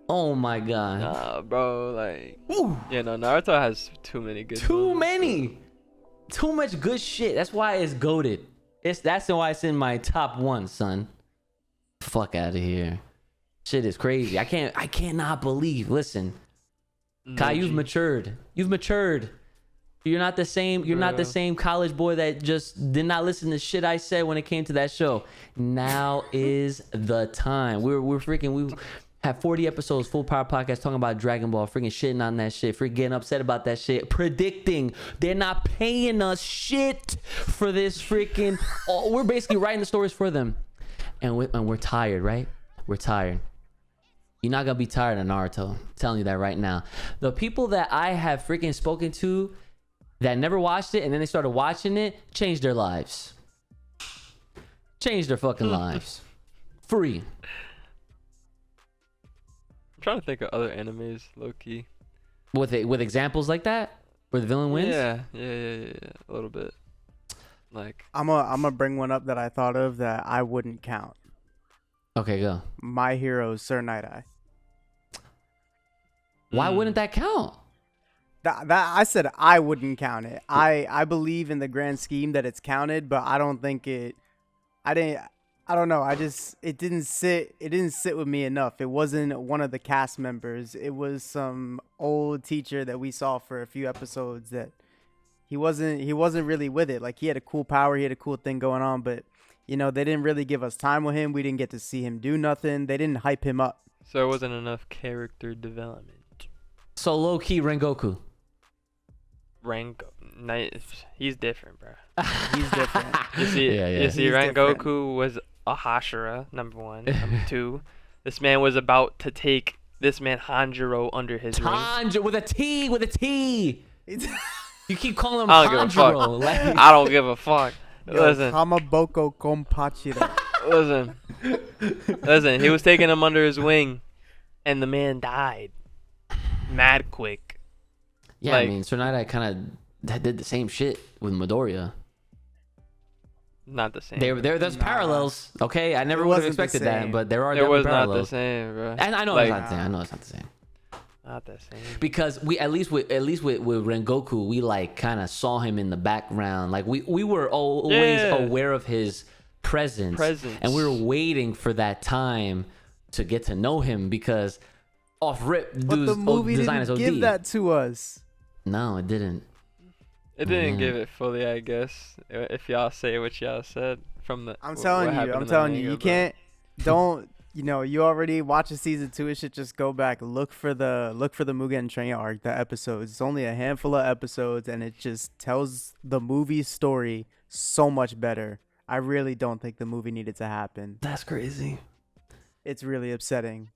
Oh my god. Nah, bro. Like, Woo. Naruto has too many good. Too much good shit. That's why it's goated. That's why it's in my top 1, son. Fuck out of here. Shit is crazy. I cannot believe. Listen, Kai, you've matured. You're not the same. You're not the same college boy that just did not listen to shit I said when it came to that show. Now is the time. We have 40 episodes, full power podcast talking about Dragon Ball, freaking shitting on that shit, freaking getting upset about that shit, predicting they're not paying us shit for this freaking. We're basically writing the stories for them, and we're tired, right? We're tired. You're not gonna be tired of Naruto. I'm telling you that right now. The people that I have freaking spoken to that never watched it and then they started watching it changed their lives. Changed their fucking lives. Free. I'm trying to think of other animes, low key. With examples like that, where the villain wins. Yeah, a little bit. Like, I'm gonna bring one up that I thought of that I wouldn't count. Okay, go. My Hero, Sir Night Eye. Why wouldn't that count? That I said I wouldn't count it. I believe in the grand scheme that it's counted, but I don't think it. I don't know. It didn't sit with me enough. It wasn't one of the cast members. It was some old teacher that we saw for a few episodes that he wasn't really with it. Like, he had a cool power, he had a cool thing going on, but they didn't really give us time with him. We didn't get to see him do nothing. They didn't hype him up. So there wasn't enough character development. So low key Rengoku. He's different, bro. He's different. You see, He's Rengoku different. was a Hashira, number 1. Number 2, this man was about to take this man Hanjiro under his wing. Hanjiro with a T. You keep calling him I don't give a Hanjiro. fuck. I don't give a fuck. Listen. Kamaboko Kompachira. Listen, he was taking him under his wing, and the man died. Mad quick. Yeah, I mean, Sir Night Eye kind of did the same shit with Midoriya. Not the same. There's parallels, okay? I never would have expected that, but there are definitely parallels. It was not the same, bro. And I know it's not the same. I know it's not the same. Not the same. Because we at least with Rengoku, we like kind of saw him in the background. Like we were always aware of his presence, and we were waiting for that time to get to know him because off rip, but the movie didn't give that to us. No, it didn't. It didn't give it fully, I guess. If y'all say what y'all said from the. I'm telling you, you can't. Don't. You already watched season 2. It should just go back. Look for the Mugen Train arc, the episodes. It's only a handful of episodes, and it just tells the movie story so much better. I really don't think the movie needed to happen. That's crazy. It's really upsetting.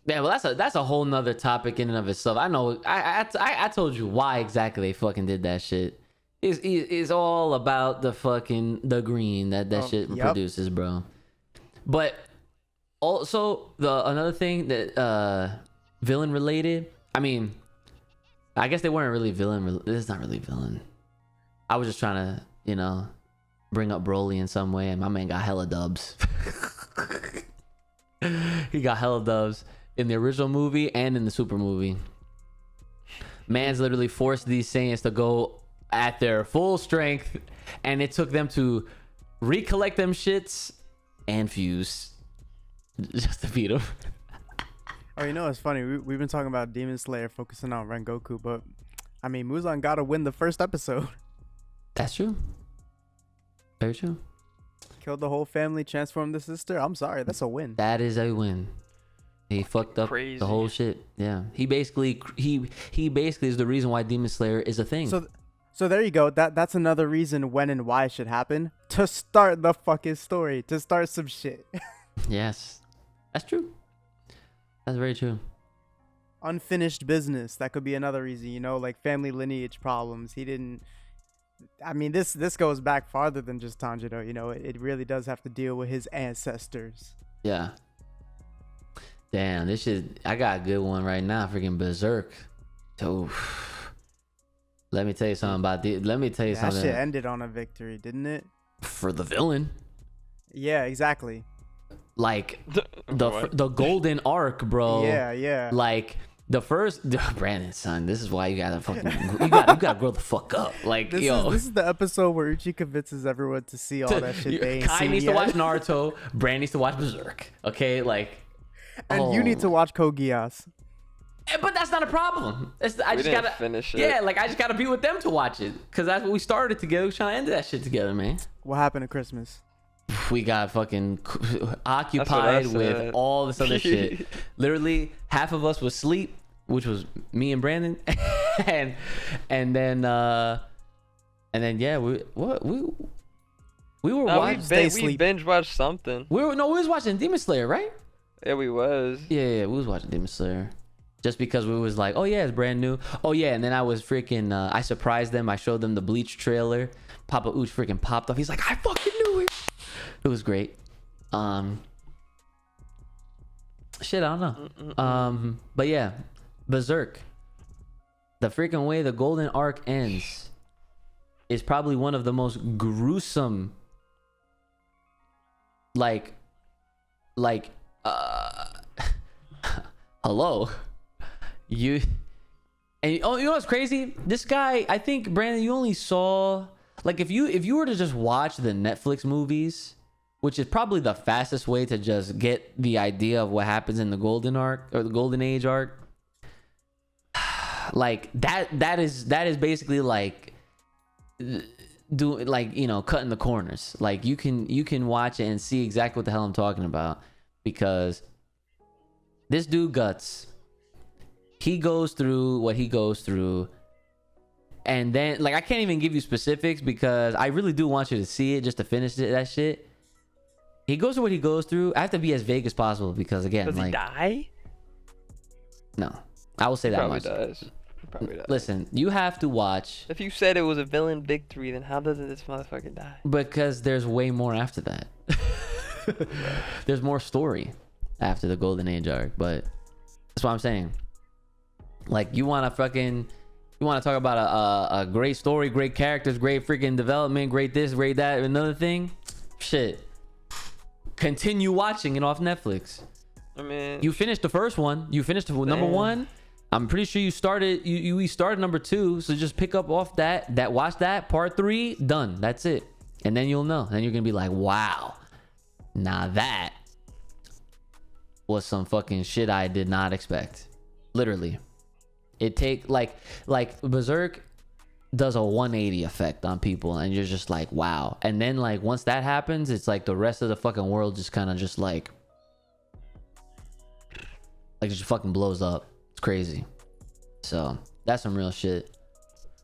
Yeah, well, that's a whole nother topic in and of itself. I know. I told you why exactly they fucking did that shit. It's all about the green that shit produces, bro. But also another thing that villain related. I mean, I guess they weren't really villain. It's not really villain. I was just trying to bring up Broly in some way, and my man got hella dubs. He got hella dubs in the original movie and in the Super movie. Man's literally forced these Saiyans to go at their full strength, and it took them to recollect them shits and fuse just to beat him. Oh, it's funny. We've been talking about Demon Slayer focusing on Rengoku, but I mean, Muzan got to win the first episode. That's true. Very true. Killed the whole family, transformed the sister. I'm sorry, that's a win. That is a win. He fucked up Crazy. the whole shit. Yeah, he basically is the reason why Demon Slayer is a thing. So there you go. That's another reason when and why it should happen, to start the fucking story, to start some shit. Yes, that's true. That's very true. Unfinished business. That could be another reason. Like family lineage problems. He didn't. I mean, this goes back farther than just Tanjiro. It really does have to deal with his ancestors. Yeah. Damn, this shit. I got a good one right now. Freaking Berserk. So, let me tell you something about the. Let me tell you something. That shit ended on a victory, didn't it? For the villain. Yeah, exactly. Like the golden arc, bro. Yeah. Like the first Brandon, son. This is why you gotta fucking you gotta grow the fuck up. Like this is the episode where Uchi convinces everyone to see all that shit they ain't Kai seen needs yet. to watch Naruto. Brand needs to watch Berserk. Okay, like. And you need to watch Code Geass. But that's not a problem. I just didn't gotta finish it. Yeah, like I just gotta be with them to watch it, cause that's what we started together. We're trying to end that shit together, man. What happened at Christmas? We got fucking occupied with all this other shit. Literally, half of us was asleep, which was me and Brandon, and then yeah, we were watching. We binge watched something. We was watching Demon Slayer, right? Yeah, we was. Yeah, we was watching Demon Slayer. Just because we was like, oh yeah, it's brand new. Oh yeah, and then I was freaking, I surprised them. I showed them the Bleach trailer. Papa Uchi freaking popped off. He's like, I fucking knew it. It was great. Shit, I don't know. But yeah, Berserk. The freaking way the golden arc ends is probably one of the most gruesome, hello. You know what's crazy? This guy, I think, Brandon, you only saw, like, if you were to just watch the Netflix movies, which is probably the fastest way to just get the idea of what happens in the golden arc or the golden age arc, like that is basically like doing, like, cutting the corners. Like you can watch it and see exactly what the hell I'm talking about, because this dude Guts, he goes through what he goes through, and then, like, I can't even give you specifics because I really do want you to see it just to finish that shit. He goes through what he goes through. I have to be as vague as possible because, again, Does like, he die? No, I will say that much. Probably does. Listen, you have to watch. If you said it was a villain victory, then how does this motherfucker die? Because there's way more after that. There's more story after the golden age arc, but that's what I'm saying. Like, you want to talk about a great story, great characters, great freaking development, great this, great that, another thing, shit, continue watching it off Netflix. I mean, you finished the first one, you finished number one. I'm pretty sure you started number two, so just pick up off that watch that part 3, done, that's it. And then you'll know, then you're gonna be like, wow, now that was some fucking shit I did not expect. Literally, it take like Berserk does a 180 effect on people, and you're just like, wow. And then, like, once that happens, it's like the rest of the fucking world just kind of just like it just fucking blows up. It's crazy. So that's some real shit.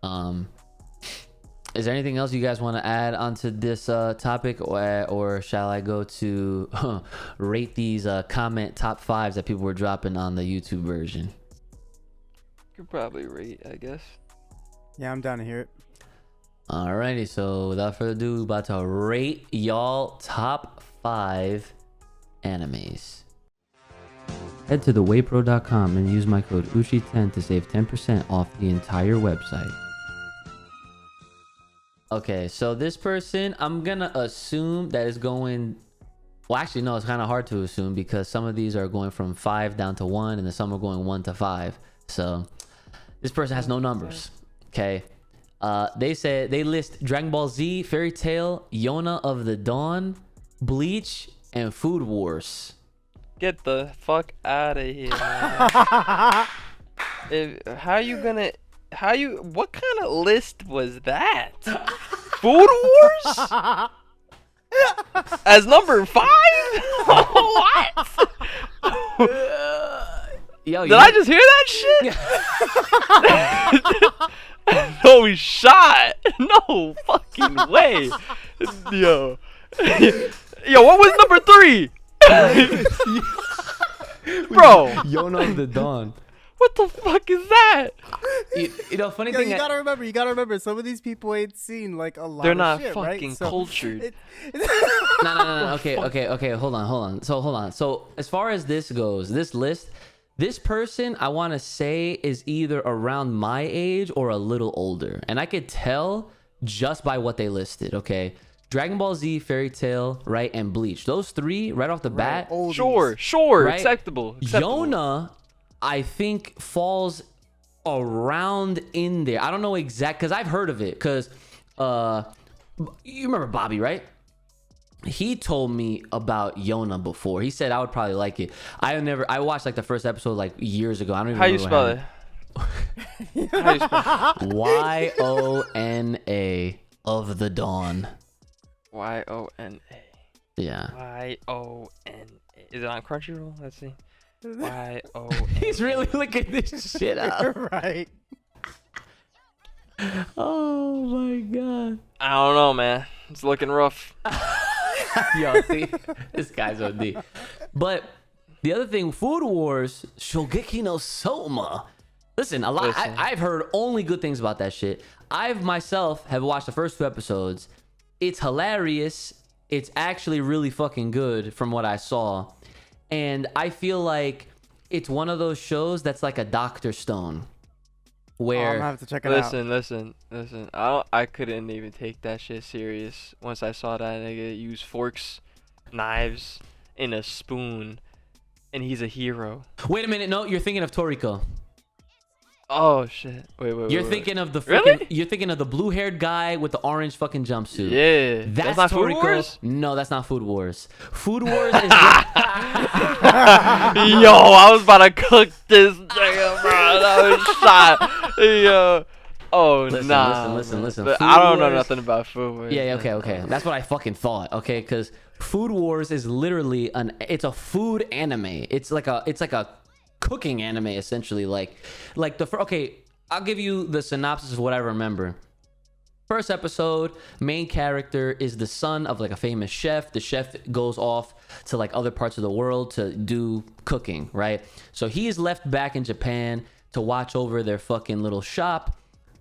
Is there anything else you guys want to add onto this topic, or shall I go to rate these comment top 5s that people were dropping on the YouTube version? could probably rate, I guess. Yeah, I'm down to hear it. Alrighty, so without further ado, we're about to rate y'all top 5 animes. Head to thewaypro.com and use my code UCHI10 to save 10% off the entire website. Okay, so this person, I'm gonna assume that is going... Well, actually, no, it's kind of hard to assume because some of these are going from 5 down to 1, and then some are going 1 to 5. So this person has no numbers. Okay. They said they list Dragon Ball Z, Fairy Tail, Yona of the Dawn, Bleach, and Food Wars. Get the fuck out of here, man. What kind of list was that? Food Wars? As number 5? What? Yo, Did I just hear that shit? No shot. No fucking way. Yo. Yo, what was number 3? Bro. Yona of the Dawn. What the fuck is that? You know, funny Yo, thing. you gotta remember. Some of these people ain't seen like a lot. They're of not shit, fucking right? So cultured. No. Okay. Hold on. So as far as this goes, this list, this person I want to say is either around my age or a little older, and I could tell just by what they listed. Okay, Dragon Ball Z, Fairy Tail, right, and Bleach. Those 3 right off the bat. Sure. Right? Acceptable. Yona, I think falls around in there. I don't know exact because I've heard of it. Because you remember Bobby, right? He told me about Yona before. He said I would probably like it. I watched like the first episode like years ago. I don't even How you remember spell it? How you spell it? Yona of the Dawn. Yona. Yeah. Yona. Is it on Crunchyroll? Let's see. Yona. He's really looking this shit up. Right. Oh my god. I don't know, man. It's looking rough. Yo, see, this guy's OD. But the other thing, Food Wars, Shogeki no Soma. Listen, I've heard only good things about that shit. I've myself have watched the first 2 episodes. It's hilarious. It's actually really fucking good from what I saw. And I feel like it's one of those shows that's like a Dr. Stone. I'm Where gonna have to check it out. Listen. I couldn't even take that shit serious once I saw that nigga use forks, knives, and a spoon, and he's a hero. Wait a minute, no, you're thinking of Toriko. Oh shit! Wait. You're thinking of the Really? You're thinking of the blue-haired guy with the orange fucking jumpsuit. Yeah, That's not Toriko. Food Wars? No, that's not Food Wars. Food Wars is Yo, I was about to cook this nigga, bro. That was shot. Yo. Oh, Listen, nah. listen. But Food I don't know Wars- nothing about Food Wars. Yeah, okay. That's what I fucking thought. Okay, because Food Wars is literally it's a food anime. It's like a cooking anime essentially. Okay, I'll give you the synopsis of what I remember. First episode, main character is the son of like a famous chef. The chef goes off to like other parts of the world to do cooking, right? So he is left back in Japan to watch over their fucking little shop.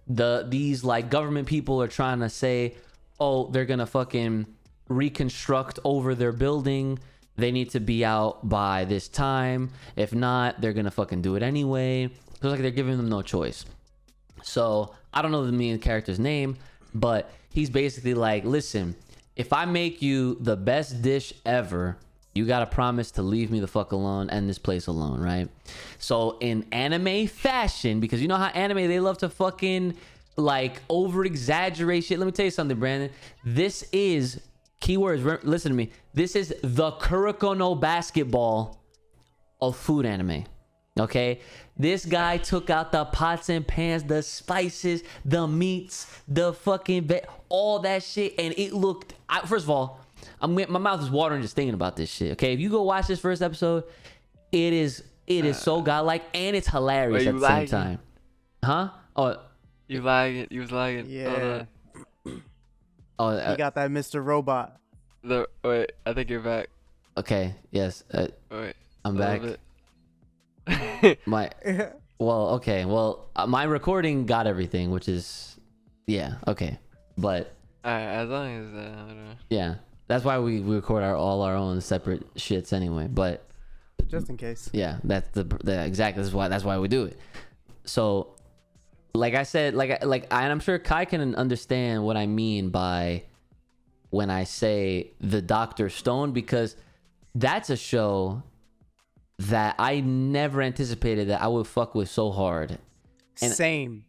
These like government people are trying to say, oh, they're gonna fucking reconstruct over their building. They need to be out by this time. If not, they're gonna fucking do it anyway. So it's like they're giving them no choice. So I don't know the main character's name, but he's basically like, listen, if I make you the best dish ever, you gotta promise to leave me the fuck alone and this place alone, right? So in anime fashion, because you know how anime, they love to fucking like over exaggerate shit. Let me tell you something, Brandon. This is keywords. Listen to me. This is the Kuroko no Basketball of food anime. Okay, this guy took out the pots and pans, the spices, the meats, the fucking all that shit, and it looked. First of all, my mouth is watering just thinking about this shit. Okay, if you go watch this first episode, it is so godlike and it's hilarious at the same time. Huh? Oh, you lagging? You was lagging? Yeah. Oh, You got that Mr. Robot. Wait, I think you're back. okay. Yes, Wait, I'm a back. little bit. My my recording got everything, which is okay, but Alright, as long as I don't know. yeah, that's why we record all our own separate shits anyway. But Just in case. yeah, that's exactly that's why we do it. So, like I said, and I'm sure Kai can understand what I mean by when I say the Dr. Stone, because that's a show that I never anticipated that I would fuck with so hard. And Same.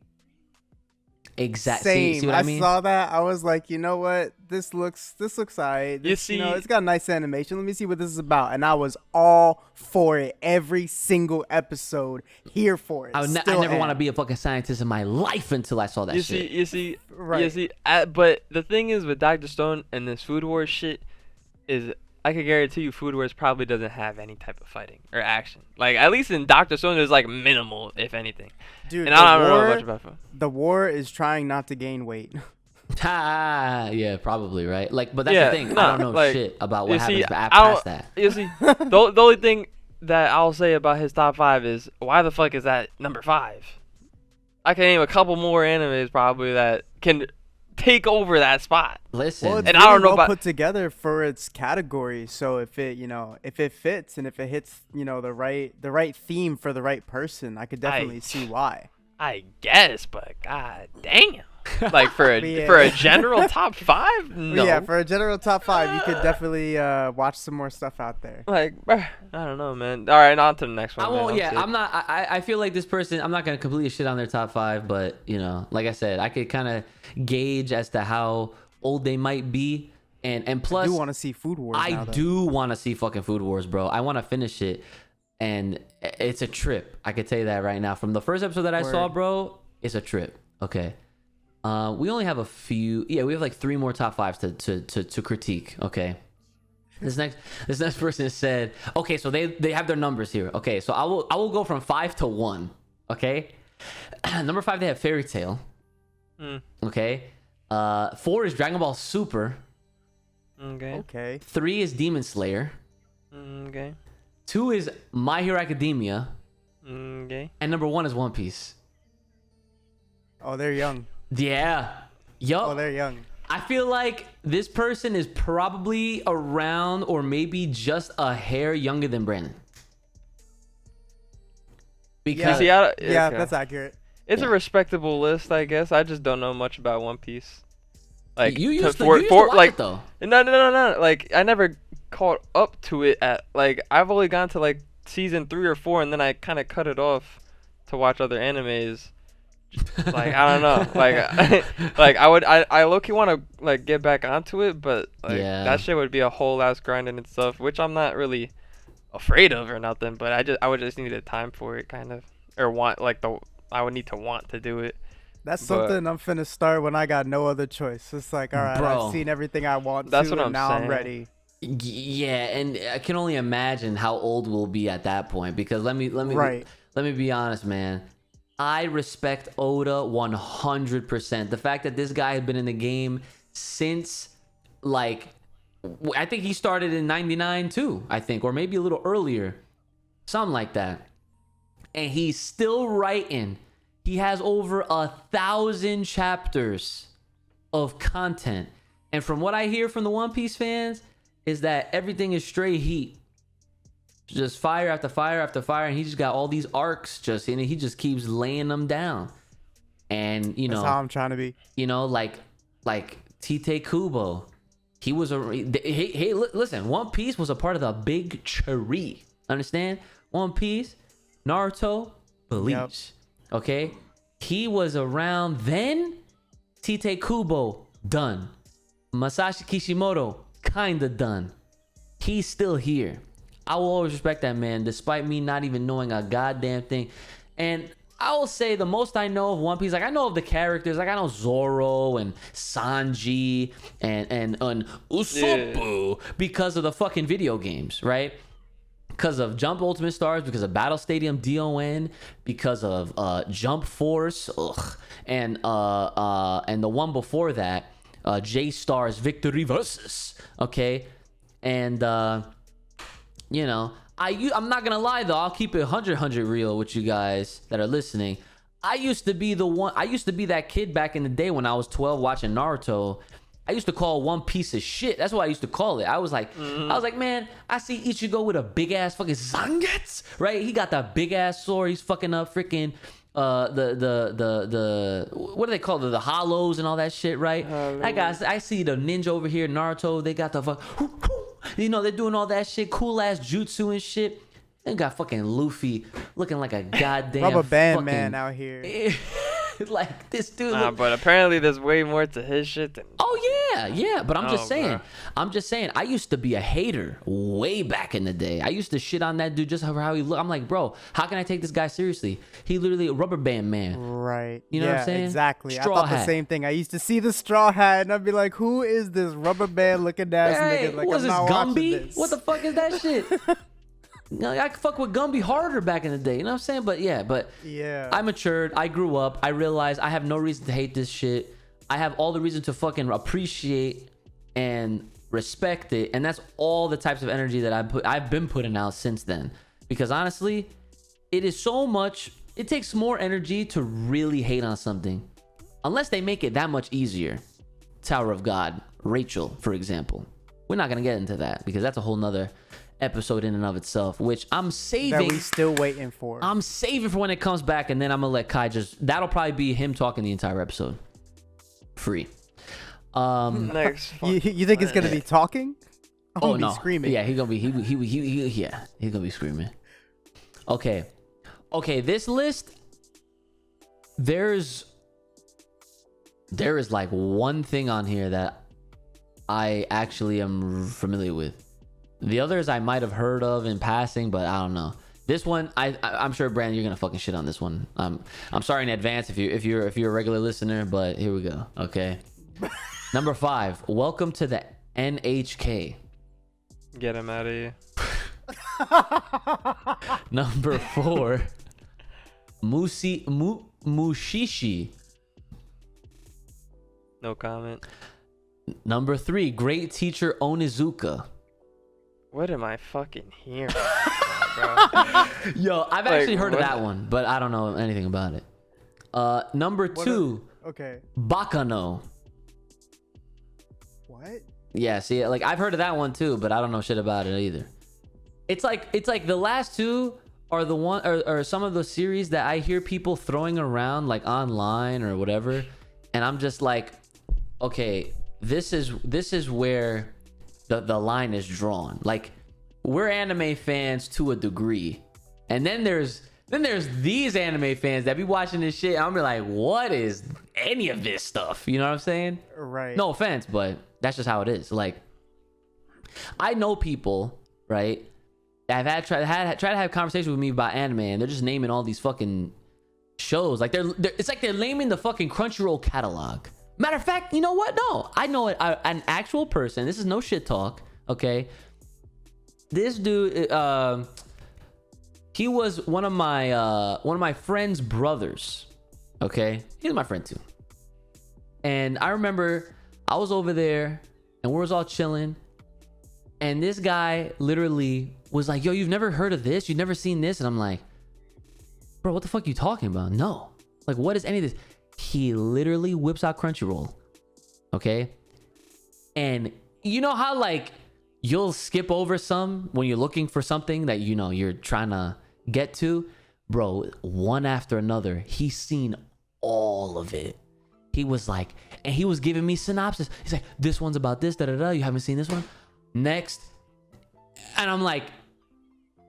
See what I mean? saw that. I was like, you know what? This looks alright. You see- it's got a nice animation. Let me see what this is about. And I was all for it. Every single episode, here for it. I never want to be a fucking scientist in my life until I saw that shit. You see, Right. but the thing is with Dr. Stone and this Food Wars shit is I can guarantee you Food Wars probably doesn't have any type of fighting or action. Like, at least in Doctor Stone, there's like minimal, if anything. Dude, And I don't know much about food. The war is trying not to gain weight. Yeah, probably, right? Like, but that's Yeah, the thing. no, I don't know like, shit about you what see, happens I past don't- that. You see, the only thing that I'll say about his top 5 is, why the fuck is that number 5? I can name a couple more animes probably that can take over that spot. Listen, Well, it's And really I don't know well about- put together for its category. So if it, if it fits and if it hits, the right theme for the right person, I could definitely see why. I guess, but god damn. Like for a Yeah. for a general top 5? No. But yeah, for a general top 5, you could definitely watch some more stuff out there. Like, bruh, I don't know, man. All right, on to the next one. I man. won't. Yeah, sick. I'm not. I feel like this person. I'm not gonna completely shit on their top 5, but like I said, I could kind of gauge as to how old they might be, and plus, I do want to see Food Wars. I now, though. do want to see fucking Food Wars, bro. I want to finish it, and it's a trip. I could tell you that right now. From the first episode that I saw, Word. bro, it's a trip. Okay. We only have a few. Yeah, we have like 3 more top 5s to critique. Okay. This next person said, okay, so they have their numbers here. Okay, so I will go from 5 to 1. Okay. Number 5, they have Fairy Tail. Okay. 4 is Dragon Ball Super. Okay. Okay. 3 is Demon Slayer. Okay. 2 is My Hero Academia. Okay. And number 1 is One Piece. Oh, they're young. Yeah. Yup. Oh, they're young. I feel like this person is probably around or maybe just a hair younger than Brandon. Because See, Yeah, okay. that's accurate. It's a respectable list, I guess. I just don't know much about One Piece. Like you to- used to, for- you used for- to watch like it though. no. Like I never caught up to it at like I've only gone to like season 3 or 4, and then I kind of cut it off to watch other animes. Like I don't know, like I low-key want to like get back onto it, but like Yeah. that shit would be a whole ass grinding and stuff, which I'm not really afraid of or nothing, but I would just need the time for it, kind of, or I would need to want to do it. That's But- something I'm finna start when I got no other choice. It's like, all right, Bro. I've seen everything I want That's to, what and I'm now I'm saying. ready. Yeah, and I can only imagine how old we'll be at that point. Because let me Right. let me be honest, man. I respect Oda 100%. The fact that this guy had been in the game since like I think he started in 99 too, I think, or maybe a little earlier. Something like that. And he's still writing. He has over 1,000 chapters of content. And from what I hear from the One Piece fans is that everything is straight heat. Just fire after fire after fire, and he just got all these arcs and he just keeps laying them down. And That's how I'm trying to be. like Tite Kubo, he was listen, One Piece was a part of the big tree. Understand? One Piece, Naruto, Bleach. Yep. Okay? He was around then. Tite Kubo, done. Masashi Kishimoto, kinda done. He's still here. I will always respect that man, despite me not even knowing a goddamn thing. And I will say the most I know of One Piece, like I know of the characters, like I know Zoro and Sanji and Usopp because of the fucking video games, right? Because of Jump Ultimate Stars, because of Battle Stadium DON, because of Jump Force, and the one before that, J Stars Victory Versus, okay, and I'm not gonna lie though, I'll keep it 100 real with you guys that are listening. I used to be that kid back in the day when I was 12 watching Naruto. I used to call One Piece of shit. That's what I used to call it. I was like, man, I see Ichigo with a big ass fucking Zangetsu, right? He got that big ass sword. He's fucking up freaking the what do they call it? The hollows and all that shit, right? I see the ninja over here, Naruto. They got the they're doing all that shit, cool ass jutsu and shit. They got fucking Luffy looking like a goddamn Rubber band fucking, man out here. like this dude. Nah, but apparently there's way more to his shit than. Oh Yeah, but I'm just saying. bro. I'm just saying. I used to be a hater way back in the day. I used to shit on that dude just for how he looked. I'm like, bro, how can I take this guy seriously? He literally a rubber band man. Right. You know what I'm saying? Exactly. Straw I thought hat. the same thing. I used to see the straw hat and I'd be like, who is this rubber band looking ass Hey, nigga? Like, was I'm this not watching Gumby? this. What the fuck is that shit? No, I could fuck with Gumby harder back in the day. You know what I'm saying? But Yeah. I matured. I grew up. I realized I have no reason to hate this shit. I have all the reason to fucking appreciate and respect it. And that's all the types of energy that I've been putting out since then. Because honestly, it is so much. It takes more energy to really hate on something. Unless they make it that much easier. Tower of God, Rachel, for example. We're not going to get into that because that's a whole nother episode in and of itself, which I'm saving. That we still waiting for. I'm saving for when it comes back, and then I'm gonna let Kai that'll probably be him talking the entire episode. Free. Next. You think it's gonna be talking? Oh no, screaming. Yeah, he's gonna be he's gonna be screaming. Okay, this list. There is like one thing on here that I actually am familiar with. The others I might have heard of in passing, but I don't know. This one, I'm sure, Brandon, you're gonna fucking shit on this one. I'm sorry in advance if you're a regular listener, but here we go. Okay, number 5. Welcome to the NHK. Get him out of here. Number 4. Mushishi. No comment. Number 3. Great teacher Onizuka. What am I fucking hearing, bro? Yo, I've Like, actually heard of what? that one, but I don't know anything about it. Number 2. Okay. Bakano. What? Yeah, see, like I've heard of that one too, but I don't know shit about it either. It's like the last two are the one or some of those series that I hear people throwing around like online or whatever, and I'm just like, okay, this is where the line is drawn. Like, we're anime fans to a degree, and then there's these anime fans that be watching this shit. And I'm be like, what is any of this stuff? You know what I'm saying? Right. No offense, but that's just how it is. Like, I know people, right, that have tried to have conversations with me about anime, and they're just naming all these fucking shows. Like it's like they're naming the fucking Crunchyroll catalog. Matter of fact, you know what? No, I know it. An actual person. This is no shit talk. Okay, this dude, he was one of my friend's brothers. Okay, he's my friend too. And I remember I was over there and we was all chilling, and this guy literally was like, yo, you've never heard of this? You've never seen this? And I'm like, bro, what the fuck are you talking about? No. Like, what is any of this? He literally whips out Crunchyroll. Okay? And you know how, like, you'll skip over some when you're looking for something that, you know, you're trying to get to? Bro, one after another, he's seen all of it. He was like, and he was giving me synopsis. He's like, this one's about this, da-da-da. You haven't seen this one? Next. And I'm like,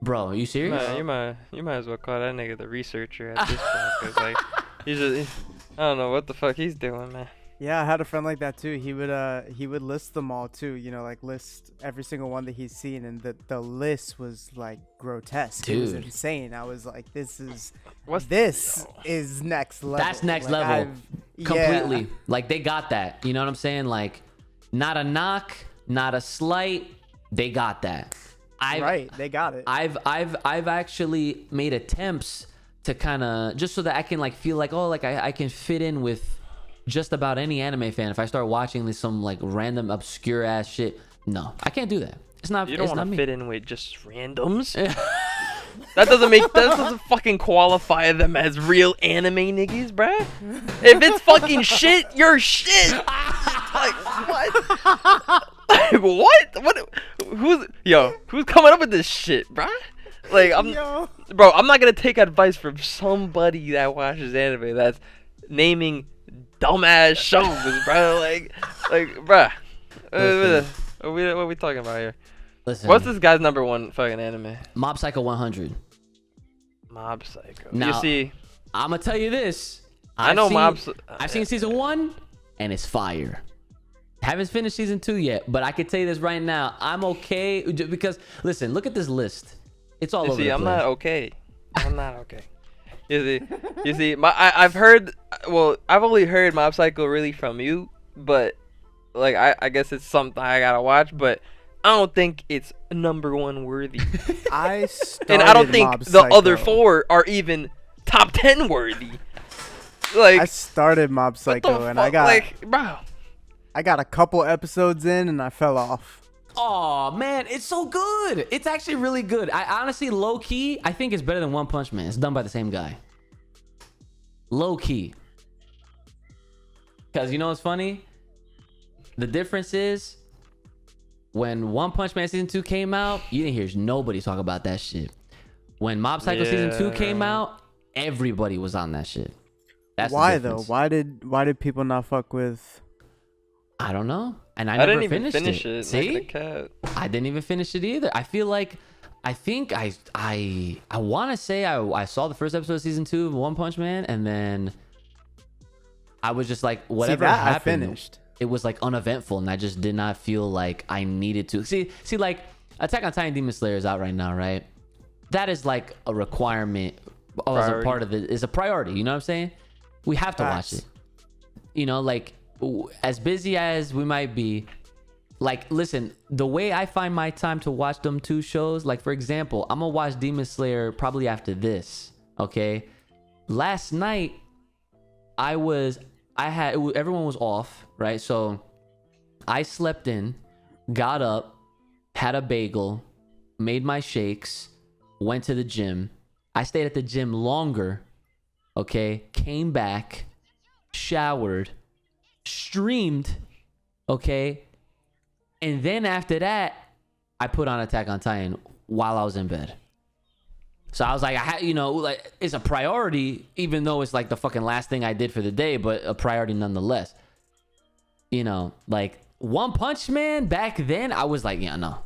bro, are you serious? Man, you might as well call that nigga the researcher at this point. 'Cause, like, I don't know what the fuck he's doing, man. Yeah, I had a friend like that too. He would list them all too, you know, like list every single one that he's seen, and the list was like grotesque. It was Dude. insane. I was like, this is next level. That's next Like, level. yeah. Completely. Like, they got that. You know what I'm saying? Like, not a knock, not a slight. They got that. Right, they got it. I've actually made attempts to kind of, just so that I can like feel like, oh, like I can fit in with just about any anime fan. If I start watching some like random obscure ass shit, no, I can't do that. It's not. You don't want to me. fit in with just randoms. That doesn't fucking qualify them as real anime niggas, bruh. If it's fucking shit, you're shit. Like, what? Like, what? Who's coming up with this shit, bruh? Like, I'm not gonna take advice from somebody that watches anime that's naming dumbass shows, bro. Like, bruh. What are we talking about here? Listen, What's this guy's number one fucking anime? Mob Psycho 100. Mob Psycho. Now, you see, I'm gonna tell you this. I know I've Mob. I've seen season 1, and it's fire. Haven't finished season 2 yet, but I can tell you this right now. I'm okay because listen, look at this list. It's all over the place. I'm not okay. I'm not okay. You see, I've heard. Well, I've only heard Mob Psycho really from you, but like I guess it's something I gotta watch, but I don't think it's #1 worthy. And I don't think the other 4 are even top 10 worthy. Like I started Mob Psycho and I got like, bro. I got a couple episodes in and I fell off. Oh man, it's so good. It's actually really good. I honestly, low key, I think it's better than One Punch Man. It's done by the same guy. Low key. Because you know what's funny? The difference is when One Punch Man season 2 came out, you didn't hear nobody talk about that shit. When Mob Psycho season 2 came out, everybody was on that shit. That's why though? Why did people not fuck with? I don't know. And I never didn't even finish it. it. See? Like the cat. I didn't even finish it either. I feel like I want to say I saw the first episode of season 2 of One Punch Man, and then I was just like, whatever happened, I finished. It was like uneventful, and I just did not feel like I needed to. See, like Attack on Titan Demon Slayer is out right now, right? That is like a requirement as a part of it. Is a priority. You know what I'm saying? We have to watch it. You know, like as busy as we might be, like, listen, the way I find my time to watch them 2 shows, like, for example, I'm gonna watch Demon Slayer probably after this, okay? Last night, everyone was off, right? So I slept in, got up, had a bagel, made my shakes, went to the gym. I stayed at the gym longer, okay? Came back, showered, streamed, okay? And then after that, I put on Attack on Titan while I was in bed. So I was like, like, it's a priority, even though it's like the fucking last thing I did for the day, but a priority nonetheless. You know, like One Punch Man back then, I was like, yeah, no.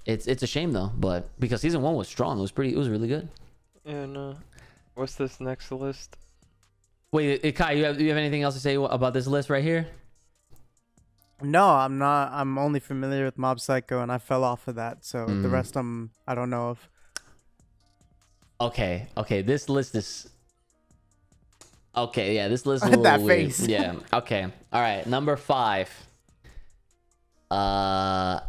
It's a shame though, but because season 1 was strong, it was really good. Yeah, no. What's this next list? Wait, Kai, you have anything else to say about this list right here? No, I'm not. I'm only familiar with Mob Psycho, and I fell off of that. So the rest I don't know of. Okay. This list is. Okay, yeah, this list is a little that weird. face. Yeah. Okay. All right. Number 5. The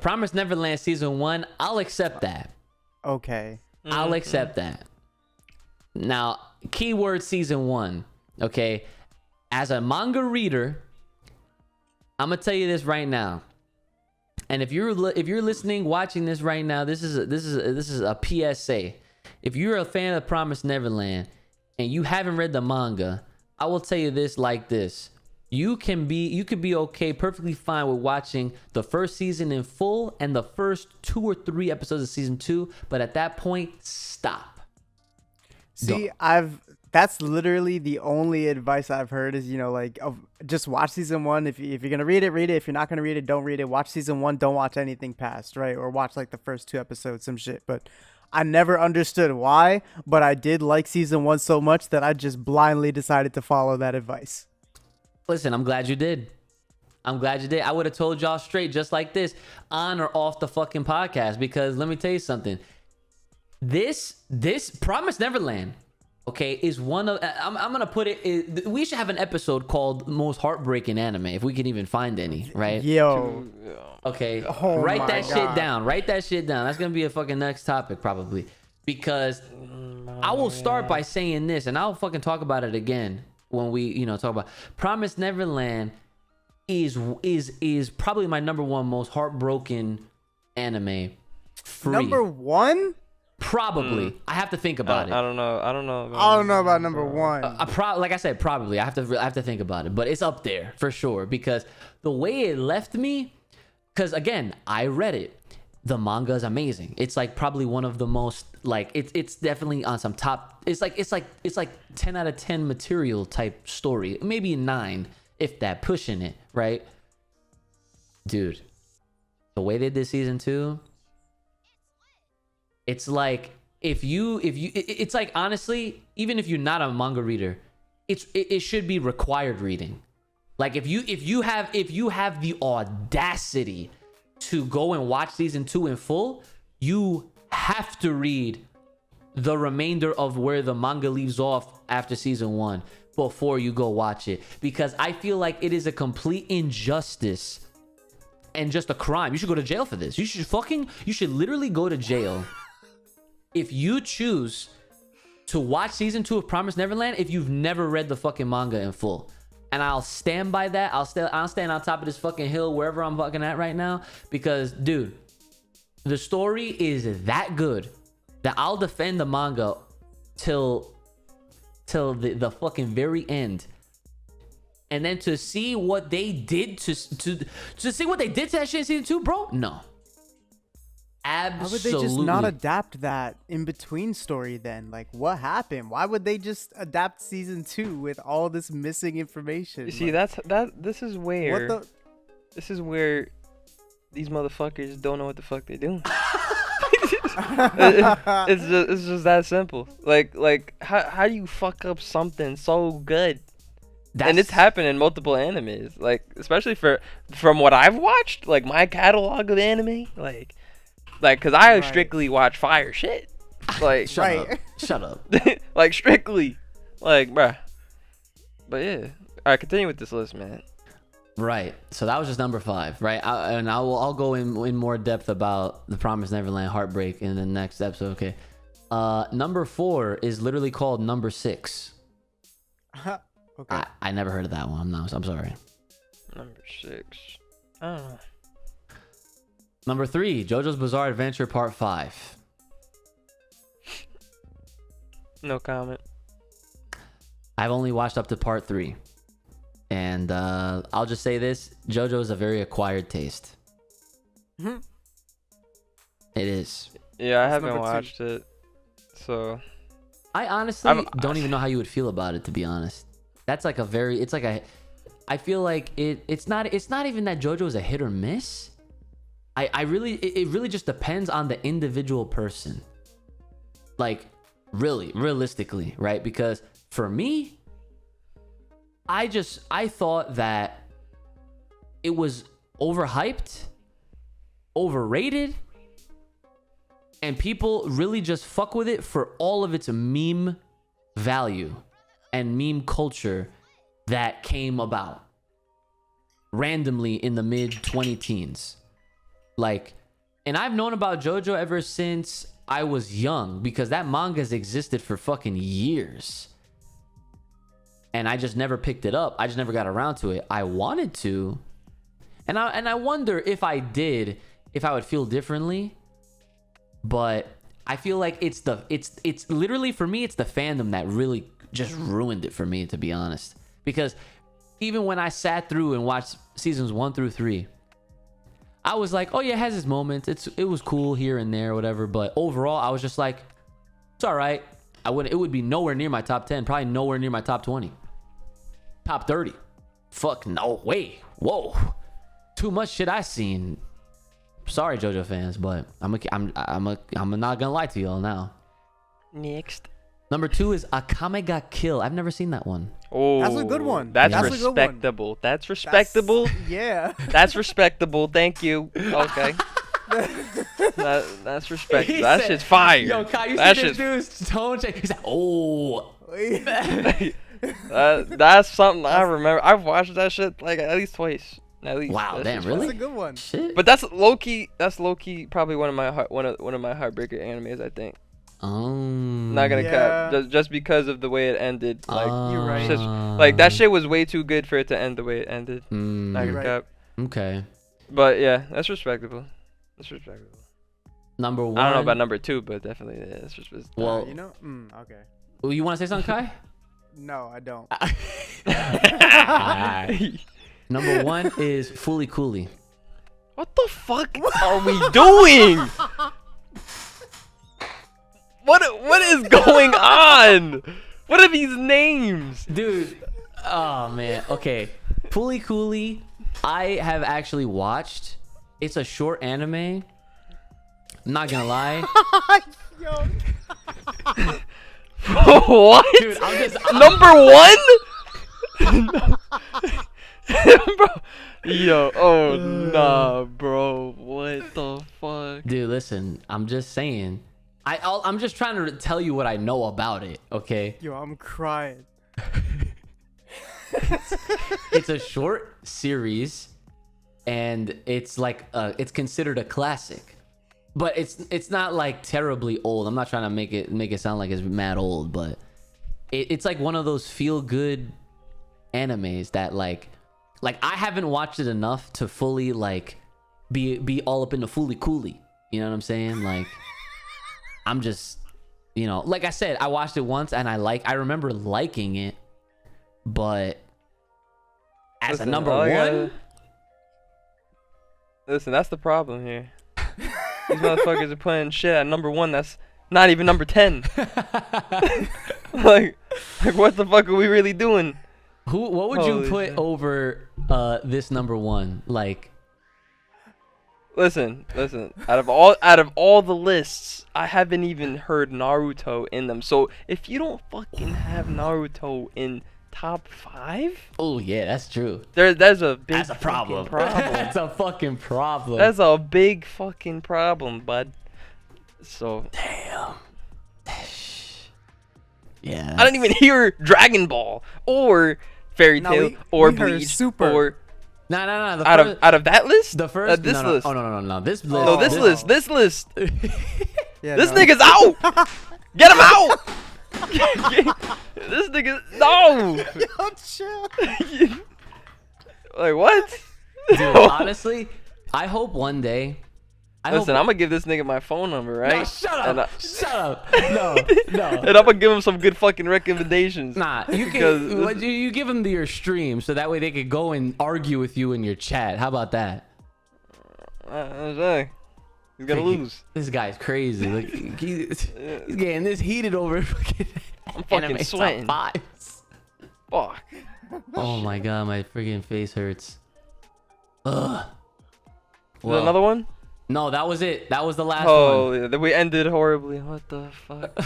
Promised Neverland season 1. I'll accept that. Okay. I'll accept that. Now, keyword season 1. Okay. As a manga reader, I'm gonna tell you this right now, and if you're listening, watching this right now, this is a PSA. If you're a fan of Promised Neverland and you haven't read the manga, I will tell you this like this: you could be okay, perfectly fine with watching the first season in full and the first 2 or 3 episodes of season 2, but at that point, stop. See, that's literally the only advice I've heard is, just watch season 1. If you're going to read it, read it. If you're not going to read it, don't read it. Watch season 1. Don't watch anything past, right? Or watch like the first 2 episodes, some shit. But I never understood why, but I did like season 1 so much that I just blindly decided to follow that advice. Listen, I'm glad you did. I would have told y'all straight just like this, on or off the fucking podcast, because let me tell you something. This Promised Neverland, okay, is one of, I'm gonna put it, we should have an episode called Most Heartbreaking Anime, if we can even find any, right? Yo. Okay, Oh write that God. shit down. Write that shit down. That's gonna be a fucking next topic probably, because I will start by saying this, and I'll fucking talk about it again when we, talk about Promised Neverland is probably my #1 most heartbroken anime. Free. #1? Probably. I have to think about it. I don't know. I don't know about #1. Like I said, probably. I have to think about it, but it's up there for sure, because the way it left me, because again, I read it. The manga is amazing. It's like probably one of the most, like, it's definitely on some top. It's like 10 out of 10 material type story, maybe 9 if that, pushing it, right? Dude, the way they did season 2, it's like it's like, honestly, even if you're not a manga reader, it should be required reading. Like if you have the audacity to go and watch season 2 in full, you have to read the remainder of where the manga leaves off after season 1 before you go watch it, because I feel like it is a complete injustice and just a crime. You should go to jail for this. You should literally go to jail if you choose to watch season 2 of Promised Neverland if you've never read the fucking manga in full. And I'll stand by that. I'll stand on top of this fucking hill wherever I'm fucking at right now, because dude, the story is that good that I'll defend the manga till the fucking very end. And then to see what they did to see what they did to that shit in season 2, bro. No. Absolutely. Why would they just not adapt that in between story then? Like, what happened? Why would they just adapt season 2 with all this missing information? You see, this is where these motherfuckers don't know what the fuck they're doing. It's just that simple. Like how do you fuck up something so good? And it's happened in multiple animes, like especially from what I've watched, like my catalog of anime, like because I strictly watch fire shit, like shut up, like strictly, like bruh. But yeah, all right, continue with this list, man. Right, so that was just number 5, right? I'll go in more depth about the Promised Neverland heartbreak in the next episode. Okay, number 4 is literally called Number 6. Okay. I never heard of that one. I'm sorry. Number 6. I don't know. Number 3, JoJo's Bizarre Adventure Part 5. No comment. I've only watched up to Part 3. And I'll just say this: JoJo is a very acquired taste. Mm-hmm. It is. Yeah, I haven't watched it, so I honestly don't even know how you would feel about it, to be honest. That's like I feel like it's not even that JoJo is a hit or miss. It really just depends on the individual person. Like really, realistically, right? Because for me, I thought that it was overhyped, overrated, and people really just fuck with it for all of its meme value and meme culture that came about randomly in the mid 2010s. Like, and I've known about JoJo ever since I was young, because that manga's existed for fucking years. And I just never picked it up. I just never got around to it. I wanted to. And I wonder if I did, if I would feel differently. But I feel like it's literally, for me, it's the fandom that really just ruined it for me, to be honest. Because even when I sat through and watched seasons 1 through 3, I was like, oh yeah, it has its moments. It was cool here and there, whatever. But overall, I was just like, it's all right. It would be nowhere near my top 10, probably nowhere near my top 20. Top 30. Fuck no way. Whoa. Too much shit I seen. Sorry, JoJo fans, but I'm not gonna lie to y'all now. Next. Number 2 is Akame ga Kill. I've never seen that one. Oh, that's a good one. That's respectable. That's respectable. Yeah. That's respectable. Thank you. Okay. That's respectable. That shit's fire. Yo, Kai, you that see this dude's tone change? He's like, oh. That's something I remember. I've watched that shit like at least twice. At least. Wow, damn, really? That's a good one. Shit. But that's low key. Probably one of my heartbreaker animes, I think. Not gonna cap. Just because of the way it ended. Like you're right. Just, like that shit was way too good for it to end the way it ended. Not gonna cap. Okay. But yeah, that's respectable. That's respectable. Number 1. I don't know about number 2, but definitely yeah, that's respectable. Well, you know. Okay. Well, you want to say something, Kai? No, I don't. Number 1 is Fooly Cooly. What the fuck are we doing? What is going on? What are these names? Dude, oh man. Okay. Fooly Cooly, I have actually watched. It's a short anime. I'm not gonna lie. What? Dude, I'm number 1? Bro, yo, oh nah, bro, what the fuck? Dude, listen, I'm just saying. I'm just trying to tell you what I know about it, okay? Yo, I'm crying. It's a short series, and it's like it's considered a classic, but it's not like terribly old. I'm not trying to make it sound like it's mad old, but it's like one of those feel good animes that like I haven't watched it enough to fully like be all up in the fully coolie. You know what I'm saying? Like I'm just, you know, like I said, I watched it once and I remember liking it, but as a number one. Listen, that's the problem here. These motherfuckers are putting shit at number 1 that's not even number 10. like what the fuck are we really doing? What would you Holy put shit. over this number one? Like, Listen. Out of all the lists, I haven't even heard Naruto in them. So if you don't fucking have Naruto in top 5, oh yeah, that's true. there's a big That's a problem. fucking problem. That's a fucking problem. That's a big fucking problem, bud. So Damn. Yeah. I don't even hear Dragon Ball or Fairy No, Tail we- or we heard Bleach Super. or No. The out first, of that list. the first this no. list. Oh no. This list. No, this Oh. list. This list. Yeah, This no. nigga's out. Get him out. This nigga. No. Yo, chill. Like what? Dude, honestly, I hope one day. Listen, I'm gonna give this nigga my phone number, right? No, shut up. And Shut up. No. and I'm gonna give him some good fucking recommendations. Nah, you Because can you give them your stream so that way they could go and argue with you in your chat. How about that? He's gonna lose. This guy's crazy. Like he's getting this heated over fucking I'm fucking anime top sweating. fives. Fuck. Oh my god, my freaking face hurts. Ugh. Is there another one? No, that was it. That was the last one. Oh, yeah, we ended horribly. What the fuck? Bro?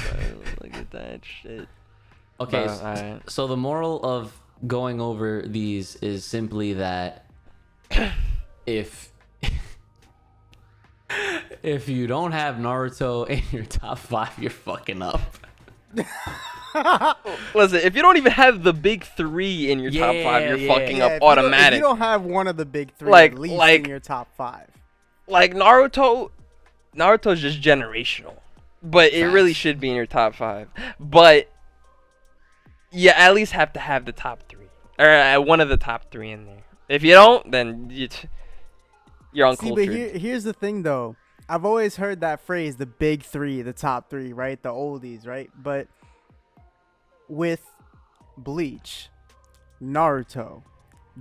Look at that shit. Okay, But, alright. so the moral of going over these is simply that if you don't have Naruto in your top 5, you're fucking up. Listen, if you don't even have the big 3 in your top 5, you're Yeah, fucking Yeah, up if you don't- automatic. If you don't have one of the big 3 Like- at least like- in your top 5. Like Naruto's just generational, but it really Facts. should be in your top 5. But you at least have to have the top 3 or one of the top 3 in there. If you don't, then you're See, uncultured. but here's the thing, though. I've always heard that phrase, the big 3, the top 3, right? The oldies, right? But with Bleach, Naruto,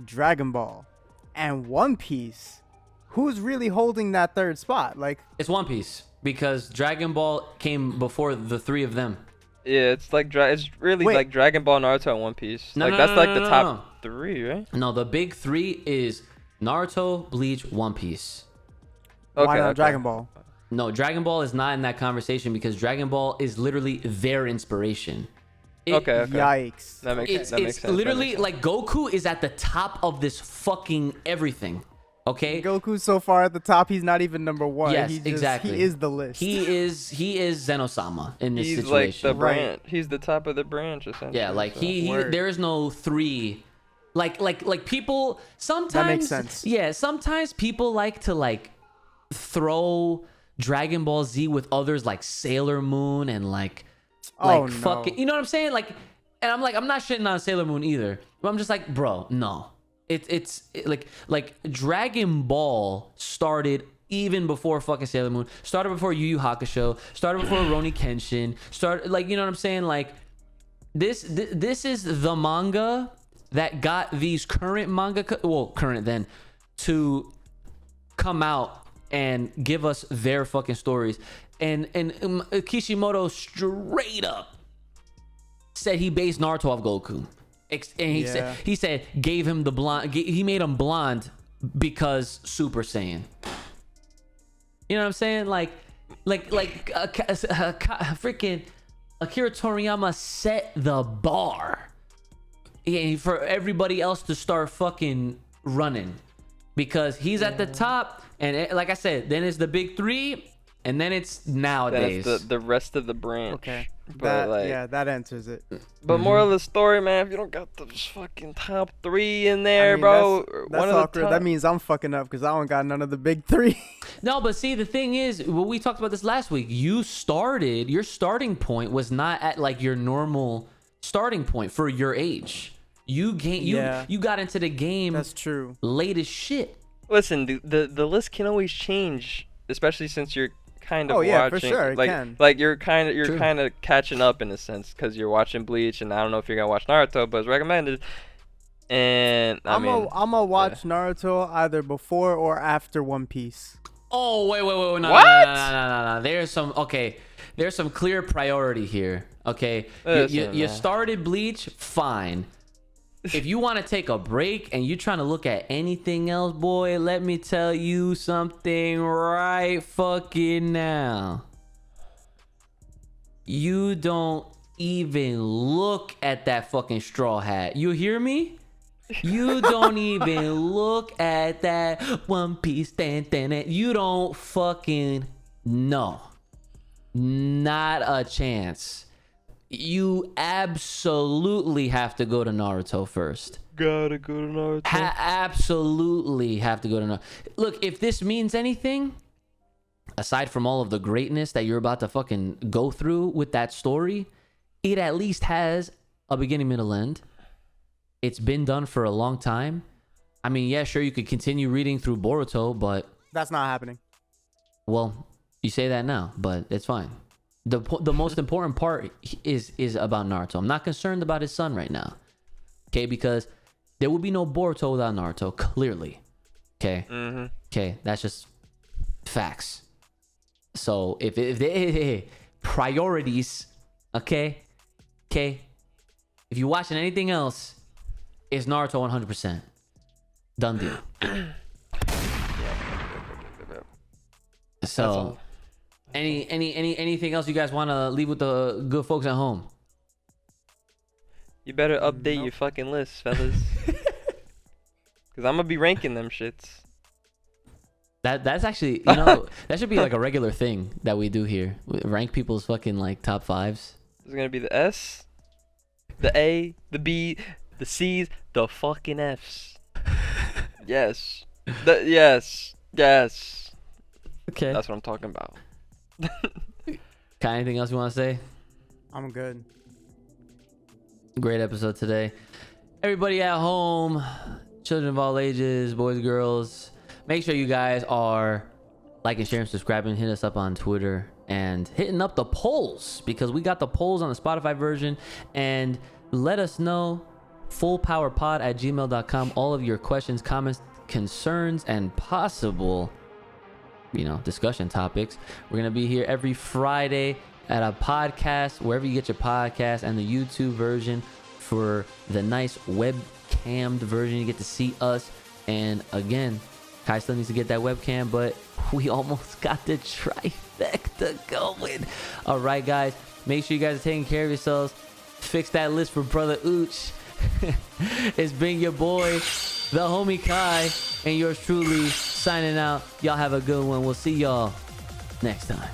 Dragon Ball, and One Piece, who's really holding that third spot? Like, It's One Piece because Dragon Ball came before the 3 of them. Yeah, it's like it's really Wait. like Dragon Ball, Naruto, and One Piece. No, Like no, that's no, like no, the no, top no. 3, right? No, the big 3 is Naruto, Bleach, One Piece. why not Dragon Ball? No, Dragon Ball is not in that conversation because Dragon Ball is literally their inspiration. Okay. Yikes. That makes It's sense. That makes sense. literally like Goku is at the top of this fucking everything. Okay? Goku's so far at the top, he's not even number 1. Yes, He just, exactly. He is the list. He is Zenosama in this He's like situation. the Right. branch. He's the top of the branch, essentially. Yeah, like so. he Word. there is no 3. Like people sometimes sense. Yeah, sometimes people like to like throw Dragon Ball Z with others like Sailor Moon and like Oh, no. fucking, you know what I'm saying? Like, and I'm not shitting on Sailor Moon either. But I'm just like, bro, no. It's like Dragon Ball started even before fucking Sailor Moon. Started before Yu Yu Hakusho. Started before Rurouni Kenshin. Started like, you know what I'm saying? Like this is the manga that got these current manga, current then, to come out and give us their fucking stories. And Kishimoto straight up said he based Naruto off Goku. And he said gave him the blonde. He made him blonde because Super Saiyan. You know what I'm saying? Like freaking Akira Toriyama set the bar. for everybody else to start fucking running, because he's at the top, and like I said, then it's the big three, and then it's nowadays Then it's the rest of the branch. Okay. But That answers it. But moral of the story, man, if you don't got those fucking top 3 in there, I mean, bro, That's one of awkward. the top, That means I'm fucking up because I don't got none of the big 3. No, but see, the thing is, well, we talked about this last week. Your starting point was not at like your normal starting point for your age. You got into the game. That's true. Late as shit. Listen, the list can always change, especially since you're kind of Oh, yeah, for watching. sure, it like, can. like you're kind True. of catching up in a sense because you're watching Bleach, and I don't know if you're gonna watch Naruto, but it's recommended. And I'm gonna watch Naruto either before or after One Piece. Oh, wait, no, What? No. There's some clear priority here. Okay, Listen, you man. started Bleach, fine. If you want to take a break and you're trying to look at anything else, boy, let me tell you something right fucking now. You don't even look at that fucking straw hat. You hear me? You don't even look at that One Piece. You don't fucking know. Not a chance. You absolutely have to go to Naruto first. Gotta go to Naruto. Absolutely have to go to Naruto. Look, if this means anything, aside from all of the greatness that you're about to fucking go through with that story, it at least has a beginning, middle, end. It's been done for a long time. I mean, yeah, sure, you could continue reading through Boruto, but That's not happening. well, you say that now, but it's fine. The most important part is about Naruto. I'm not concerned about his son right now, okay? Because there will be no Boruto without Naruto, clearly. Okay, okay, that's just facts. So if they priorities, okay, if you're watching anything else, it's Naruto 100%. Done deal. So. Anything else you guys want to leave with the good folks at home? You better update your fucking list, fellas. Cause I'm gonna be ranking them shits. That's actually, that should be like a regular thing that we do here. We rank people's fucking like top 5s. There's gonna be the S, the A, the B, the C's, the fucking F's. Yes. Yes. Okay. That's what I'm talking about. Anything else you want to say? I'm good. Great episode today. Everybody at home, children of all ages, boys, girls, make sure you guys are liking, sharing, subscribing. Hit us up on Twitter and hitting up the polls, because we got the polls on the Spotify version. And let us know, fullpowerpod@gmail.com, all of your questions, comments, concerns, and possible discussion topics. We're gonna be here every Friday at a podcast, wherever you get your podcast, and the YouTube version for the nice webcammed version. You get to see us. And again, Kai still needs to get that webcam, but we almost got the trifecta going. All right, guys, make sure you guys are taking care of yourselves. Fix that list for brother Uchi. It's been your boy, the homie Kai, and yours truly signing out. Y'all have a good one. We'll see y'all next time.